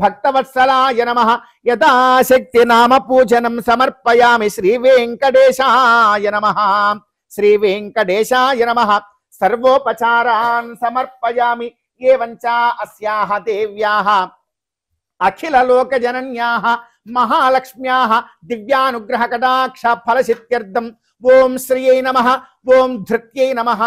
భక్తవత్సలాయ నమః, యథాశక్తి నామ పూజనం సమర్పయామి శ్రీ వెంకటేశాయ నమః, శ్రీ వెంకటేశాయ నమః సర్వోపచారాన్ సమర్పయామి ఏవంచ అస్యాః దేవ్యాః అఖిల లోక జనన్యాః మహాలక్ష్మ్యాః దివ్యానుగ్రహ కటాక్ష ఫలసిద్ధ్యర్థం ఓం శ్రీయై నమః ఓం ధృత్యై నమః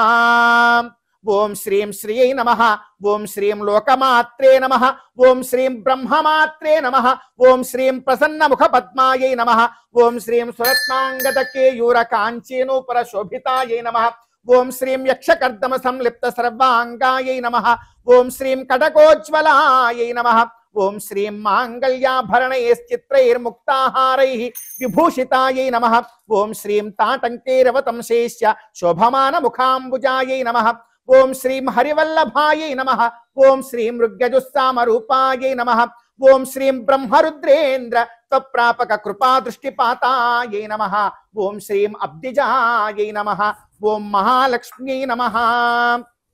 ఓం శ్రీం శ్రీయై నమః ఓం శ్రీం లోకమాత్రే నమః ఓం శ్రీం బ్రహ్మమాత్రే నమః ఓం శ్రీం ప్రసన్నముఖ పద్మాయై నమః ఓం శ్రీం సురత్నాంగద కేయూర కాంచీనూపర శోభితాయై నమః ఓం శ్రీం యక్షకర్దమ సంలిప్త సర్వాంగాయై నమః ఓం శ్రీం కటకోజ్వలాయై నమః ఓం శ్రీం మాంగళ్యాభరణైశ్చిత్రైర్ముక్తాహారైః విభూషితాయై నమః ఓం శ్రీం తాటంకైరవతంశేష్య శోభమాన ముఖాంబుజాయై నమః ఓం శ్రీం హరివల్లభాయై నమః ఓం శ్రీం ఋగ్యజుస్సామరూపాయై నమః ఓం శ్రీం బ్రహ్మరుద్రేంద్ర త్వప్రాపక కృపాదృష్టిపాతాయై నమః ఓం శ్రీం అబ్దిజాయై నమః ఓం మహాలక్ష్మ్యై నమః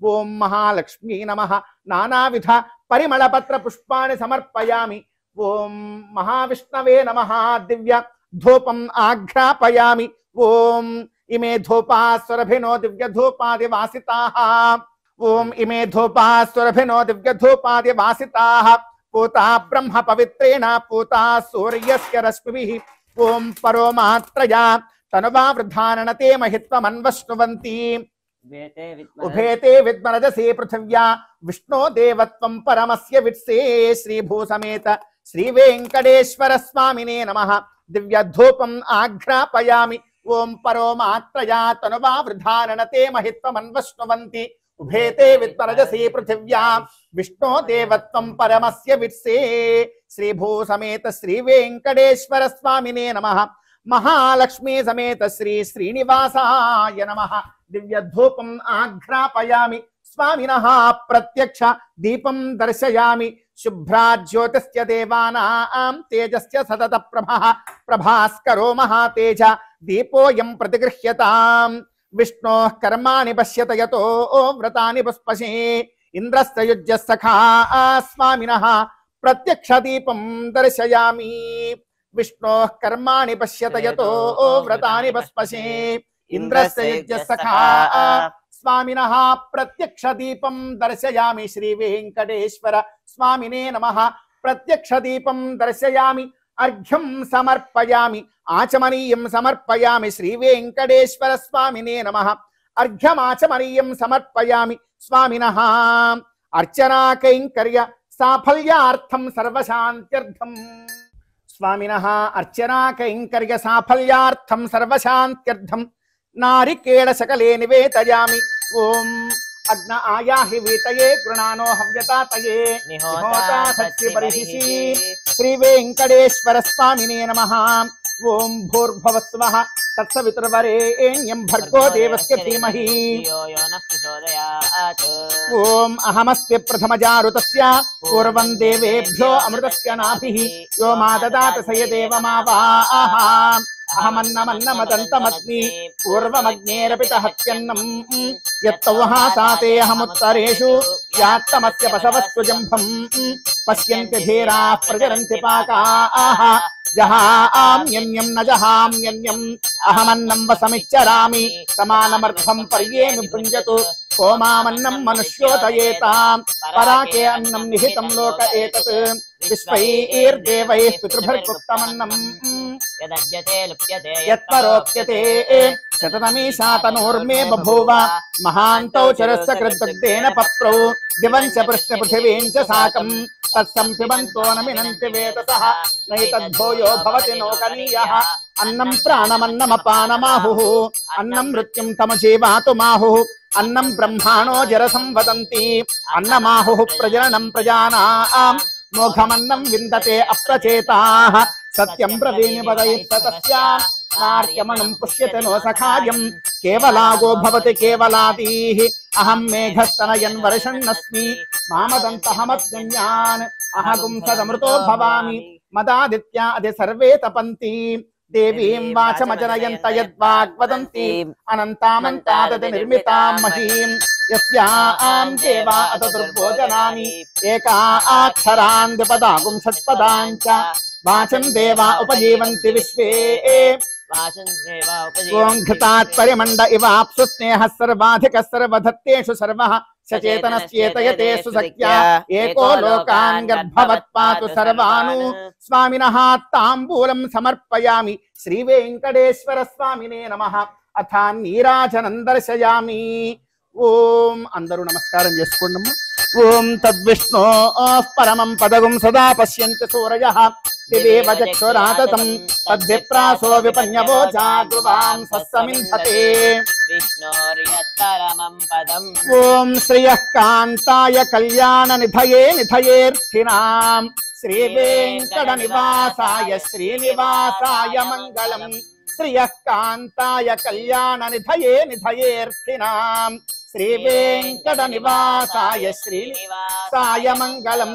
ఓం మహాలక్ష్మ్యై నమః నానావిధ పరిమళపత్ర పుష్పాన్ని సమర్పయామి ఓం మహావిష్ణవే నమః దివ్య ధూపం ఆఘ్రాపయామి ఓం ఇమే ధూపాస్వరభినో దివ్య ధూపాది వాసితాః ఓం ఇమే ధూపాస్వరభినో దివ్య ధూపాది వాసితాః పూతా బ్రహ్మ పవిత్రేణ పూతా సూర్యస్య రశ్మిభిః ఓం పరోమాత్రయా తనువా వృద్ధాననతే మహిత్వమన్వశ్నువంతి ఉభేతే విద్మరజసే పృథివ్యా విష్ణో దేవత్వం పరమస్య విట్సే శ్రీభూసమేత శ్రీ వెంకటేశ్వర స్వామినే నమః దివ్య ధూపం ఆఘ్రాపయామి ఓం పరోమాత్రయా తనువా వృద్ధాననతే మహిత్వమన్వశ్నువంతి ఉభేతే విద్మరజసే పృథివ్యా విష్ణో దేవత్వం పరమస్య విట్సే శ్రీభూసమేత శ్రీ వెంకటేశ్వర స్వామినే నమః మహాలక్ష్మీ సమేత శ్రీ శ్రీనివాసాయ నమః దివ్య ధూపం ఆఘ్రాపయామి స్వామినః ప్రత్యక్ష దీపం దర్శయామి శుభ్రాజ్యోతిస్య దేవానాం తేజస్య సతత ప్రభః ప్రభాస్కరో మహాతేజ దీపోయం ప్రతిగృహ్యతాం విష్ణోః కర్మాణి పశ్యత యతో వ్రతాని పుష్పశే ఇంద్రస్య యుజ్య సఖా స్వామినః ప్రత్యక్ష దీపం దర్శయామి విష్ణోః కర్మాణి పశ్యత యతో వ్రతాని పుష్పశే ఇంద్రస్య యుజ్య సఖా స్వామినః ప్రత్యక్ష దీపం దర్శయామి శ్రీ వెంకటేశ్వర స్వామినే నమః ప్రత్యక్ష దీపం దర్శయామి అర్ఘ్యం సమర్పయామి ఆచమనీయం సమర్పయామి శ్రీ వెంకటేశ్వర స్వామినే నమః అర్ఘ్యమాచమనీయం సమర్పయామి స్వామినః అర్చనా కైంకర్య సాఫల్యార్థం సర్వశాంత్యర్థం స్వామినః అర్చనా కైంకర్య సాఫల్యార్థం సర్వశాంత్యర్థం నారికేళ సకలే నివేదయామి ఓం అగ్న ఆయాహి వీతయే గృణానో హవ్యతాతయే నిహోతా సత్య పరిహిషి శ్రీ వెంకటేశ్వర స్వామినే నమః ఓం భూర్భువస్వః తత్సవితుర్వరేణ్యం భర్గో దేవస్య ధీమహి ఓం అహమస్య ప్రథమజారుతస్య పూర్వం దేవేభ్యో అమృతస్య నాభిః యో మా దదాత సయదేవమావాః అహమన్నమన్నమదంతమస్మి పూర్వమగ్నేరపిత హత్యన్నం యత్తౌహాసాతే అహముత్తరేషు యాత్తమస్య పశవస్తు జంభం పశ్యంతి ధీరాః ప్రజరంతి పాకాః జహామ్యన్యం న జహామ్యన్యం అహమన్నం వసమిచ్చరామి సమానమర్థం పర్యేమి భుంజతు కోమామన్నం మనుష్యోదయేతాం పరాకే అన్నం నిహితం లోక ఏతత్ విశ్వైర్దేవైః పితృభిర్గుప్తమన్నం యత్పరోప్యతే శతతమీశాతనూర్మే బభూవ మహాంతౌ చరస్య కృద్దుగ్ధేన పప్రౌ దివం చ పృథివీం చ సాకం తత్సం పిబంతో న మినంతి వేదసః నైతద్భూయో భవతి నోకనీయః అన్నం ప్రాణమన్నమపానమాహుః అన్నం మృత్యుం తమజీవాతుమాహుః అన్నం బ్రహ్మాణో జరసం వదంతి అన్నమాహుః ప్రజననం ప్రజానాం మోఘమన్నం విందతే అప్రచేతాః సత్యం బ్రవీమి వదయిస్తస్య నార్యమణం పుష్యతే నో సఖాయం కేవలాగో భవతి కేవలాదీః అహం మేఘస్తనయన్ వర్షన్నస్మి మామదంతహమద్గణ్యాన్ అహగుం సదమృతో భవామి మదాదిత్యా అది సర్వే తపంతి దేవీం వాచమజనయంత యద్వాగ్వదంతి అనంతామంతాదతి నిర్మితాం మహీం యస్యాం దేవా అత దుర్భోజనాని ఏకా అక్షరాన్ ద్విపదాగుం షట్పదాం చ వాచం దేవా ఉపజీవంతి విశ్వే ఓం ఘృతాత్ పరిమండ ఇవాప్సు స్నేహ సర్వాధిక సర్వధత్తేషు సర్వః సచేతనశ్చేతయతేషు సఖ్యా ఏకో లోకాన్ గర్భవత్ పాతు సర్వాను స్వామినః తాంబూలం సమర్పయామి శ్రీ వెంకటేశ్వర స్వామినే నమః అథ నీరాజనం దర్శయామి. ఓం అందరూ నమస్కారం చేసుకోండి. ఓం తద్విష్ణో పరమం పదగుం సదా పశ్యంతి సూరయః దివేవ చక్షురాతతం తద్విప్రాసో విపన్యవో జాగృవాం సస్సమింధతే. ఓం శ్రియః కాంతాయ కళ్యాణ నిధయే నిధయేర్థినాం శ్రీ వెంకట నివాసాయ శ్రీనివాసాయ మంగళం. శ్రియః కాంతాయ కళ్యాణ నిధయే నిధయేర్థినాం శ్రీ వెంకట నివాసాయ శ్రీనివాసాయ మంగళం.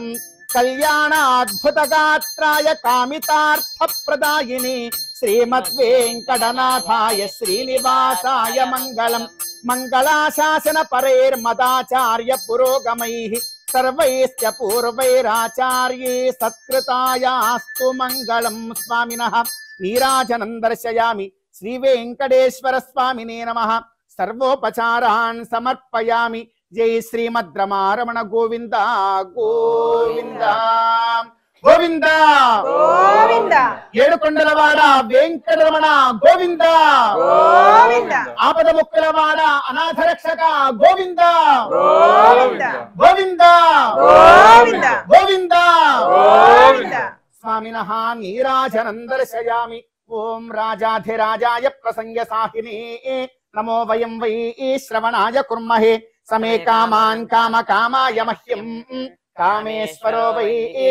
కళ్యాణాద్భుత గాత్రాయ కామితార్థ ప్రదాయిని శ్రీమద్వేంకటనాథాయ శ్రీనివాసాయ మంగళం. మంగళాశాసన పరైర్మదాచార్య పురోగమైః సర్వైశ్చ పూర్వైరాచార్యే సత్కృతాయాస్తు మంగళం. స్వామినః నీరాజనం దర్శయామి శ్రీ వెంకటేశ్వర స్వామినే నమః. సర్వోపచారాన్ సమర్పయామి. జై శ్రీమద్రమారమణ గోవింద గోవింద గోవింద గోవింద ఏడుకొండలవాడ వెంకటరమణ గోవింద గోవింద ఆపద ముక్కలవాడ అనాథ రక్షక గోవింద గోవింద గోవింద గోవింద గోవింద గోవింద స్వామినః నీరాజనం దర్శయామి. ఓం రాజాధిరాజాయ ప్రసంగ సాహినే నమో వయం వై శ్రవణాయ కుర్మహే సమే కామాన్ కామ కామాయ మహ్యం కామేశ్వరో వై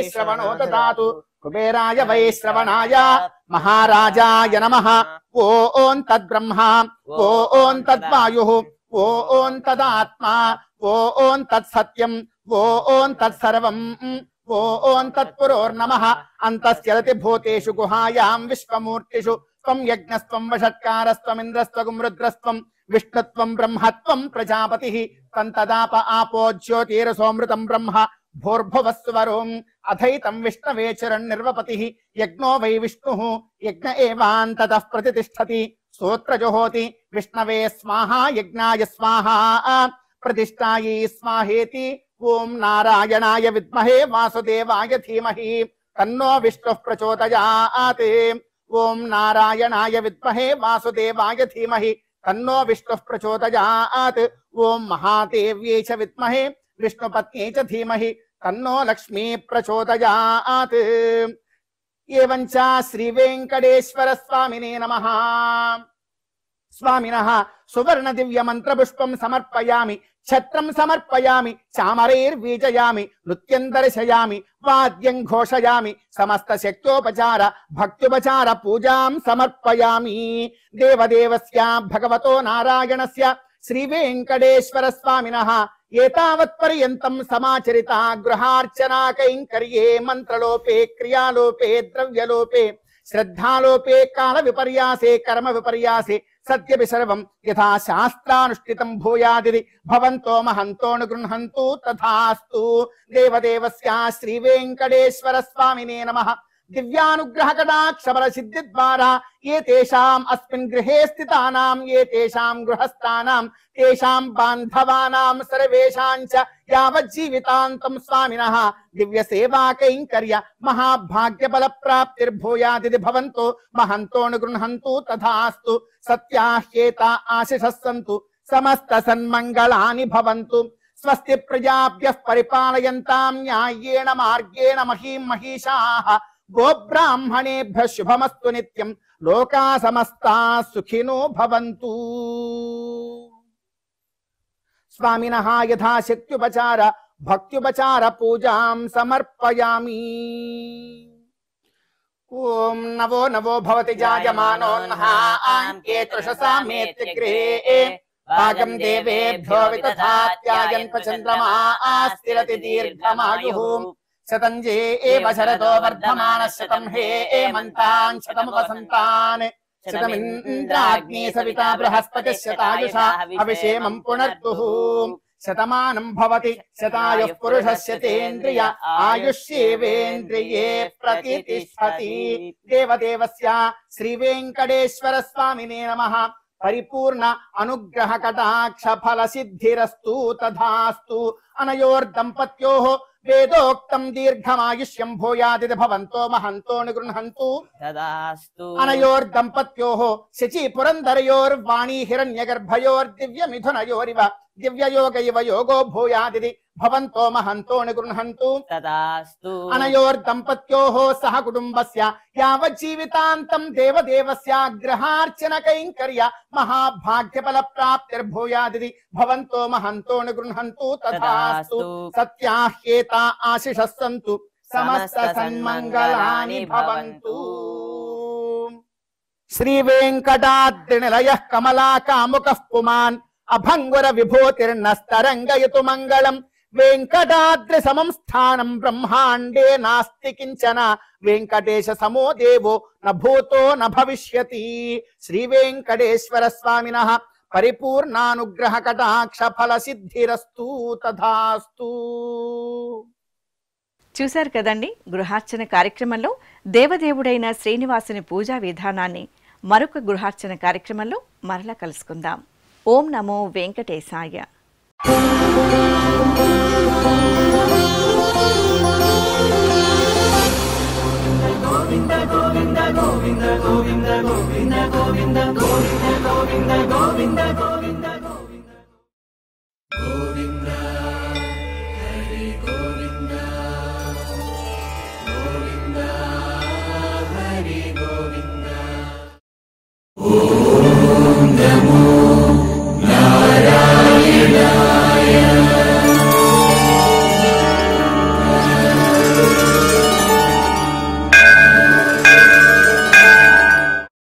శ్రవణో దదాతు కుబేరాయ వై శ్రవణాయ మహారాజాయ నమః. ఓం తద్బ్రహ్మ ఓం తద్వాయు ఓం తదాత్మా ఓం తత్సత్యం ఓం తత్సర్వం ఓం తత్పురోర్నమః. అంతశ్చలతి భూతేషు గుహాయాం విశ్వమూర్తిషు త్వం యజ్ఞస్త్వం వషట్కారస్త్వమింద్రస్త్వం రుద్రస్త్వం విష్ణుత్వం బ్రహ్మత్వం ప్రజాపతిః తం తదాప ఆపో జ్యోతిరసోమృతం బ్రహ్మ భూర్భువస్వరోం అథైతం విష్ణవే చిరన్నిర్వపతిః. యజ్ఞో వై విష్ణుః యజ్ఞ ఏవాంతతః ప్రతిష్ఠతి స్తోత్రజుహోతి విష్ణవే స్వాహా యజ్ఞాయ స్వాహా ప్రతిష్ఠాయై స్వాహేతి. ఓం నారాయణాయ విద్మహే వాసుదేవాయ ధీమహి తన్నో విష్ణుః ప్రచోదయాత్. ఓం నారాయణాయ విద్మహే వాసుదేవాయ ధీమహి తన్నో విష్ణుః ప్రచోదయాత్. ఓం మహాదేవ్యై చ విద్మహే విష్ణుపత్న్యై చ ధీమహి తన్నో లక్ష్మీ ప్రచోదయాత్. ఏవం చ శ్రీ వెంకటేశ్వర స్వామినే నమః. స్వామినః సువర్ణ దివ్య మంత్ర పుష్పం సమర్పయామి. ఛత్రం సమర్పయామి. చామరైర్వీజయామి. నృత్యం దర్శయామి. వాద్యం ఘోషయామి. సమస్త శక్తోపచార భక్త్యుపచార పూజాం సమర్పయామి. దేవదేవస్య భగవతో నారాయణస్య శ్రీ వెంకటేశ్వర స్వామినః ఏతావత్పర్యంతం సమాచరిత గృహార్చనా కైంకర్యే మంత్రలోపే క్రియాలోపే ద్రవ్యలోపే శ్రద్ధాలోపే కాల విపర్యాసే కర్మ విపర్యాసే సత్యపి సర్వం యథా శాస్త్రానుష్ఠితం భూయాదితి భవంతో మహంతో గృహంతు తథాస్తు. దేవదేవస్య శ్రీ వెంకటేశ్వర స్వామినే నమః. దివ్యానుగ్రహ కటాక్షబల సిద్ధి ద్వారా ఏతేషాం అస్మిన్ గృహే స్థితానాం ఏతేషాం గృహస్థానాం తేషాం బాంధవానాం సర్వేషాం చ యావజ్జీవితాంతం స్వామినః దివ్య సేవా కైంకర్య మహాభాగ్య బల ప్రాప్తిర్భూయాదితి భవంతో మహంతో గృహంతు తథాస్తు. సత్యాహ్యేత ఆశిషః సంతు సమస్త సన్మంగళాని భవంతు. స్వస్తి ప్రజాభ్యః పరిపాలయంతాం న్యాయేన మార్గేణ మహీం మహిషాః. గోబ్రాహ్మణేభ్యః శుభమస్తు నిత్యం. లోకా సమస్తా సుఖినో భవంతు. స్వామినః యథాశక్త్యుపచార భక్త్యుపచార పూజాం సమర్పయామి. ఓం నవో నవో భవతి జాయమానోన్హ ఆంకే తృషసా మేత్యగ్రే భాగం దేవేభ్యో విదధాత్యాయన్ చంద్రమా ఆస్థిరతి దీర్ఘమాయుః. శతంజే ఏవ శరదో వర్ధమానః శతం హే ఏమంతాన్ శతముపసంతాన్. శతమింద్రాగ్ని సవితా బృహస్పతిః శతాయుషా అవిషేమం పునర్దుః. శతమానం భవతి శతాయుః పురుషస్య తేంద్రియ ఆయుష్యేవేంద్రియే ప్రతితిష్ఠతి. దేవదేవస్య శ్రీ వెంకటేశ్వర స్వామినే నమః. పరిపూర్ణ అనుగ్రహ కటాక్ష ఫల సిద్ధిరస్తు తథాస్తు. అనయోర్దంపత్యోః వేదోక్తం దీర్ఘమాయుష్యం భూయాదితి భవంతో మహంతో నిగృహంతు తదాస్తు. అనయోర్దంపత్యోః శచీ పురంధరయోర్వాణీ హిరణ్యగర్భయోర్దివ్యమిథునయోరివ దివ్యయోగ ఇవ యోగో భూయాదితి భవంతో మహంతో నిగృహంతు తదాస్తు. అనయోర్దంపత్యోః సహ కుటుంబస్య యావజ్జీవితాంతం దేవదేవస్య గ్రహార్చన కైంకర్య మహాభాగ్యఫల ప్రాప్తిర్భూయాదితి భవంతో మహంతో నిగృహంతు తథాస్తు. సత్యాహ్యేతా ఆశిషః సంతు సమస్త సన్మంగళాని భవంతు. శ్రీ వెంకటాద్రినిలయః కమలాకాముకః పుమాన్ అభంగుర విభూతిర్నస్తరంగయతు మంగళం. వెంకటాద్రి సమం స్థానం బ్రహ్మాండే నాస్తి కించన వెంకటేశ సమో దేవో న భూతో న భవిష్యతి. శ్రీ వెంకటేశ్వర స్వామినః పరిపూర్ణానుగ్రహ కటాక్ష ఫల సిద్ధిరస్తు తథాస్తు. చూశారు కదండి, గృహార్చన కార్యక్రమంలో దేవదేవుడైన శ్రీనివాసుని పూజా విధానాన్ని. మరొక గృహార్చన కార్యక్రమంలో మరలా కలుసుకుందాం. ఓం నమో వెంకటేశాయ. గోవింద గోవింద గోవింద గోవింద గోవింద గోవింద గోవింద గోవింద గోవింద గోవింద గోవింద హరి గోవింద గోవింద హరి గోవింద. ఓం నమో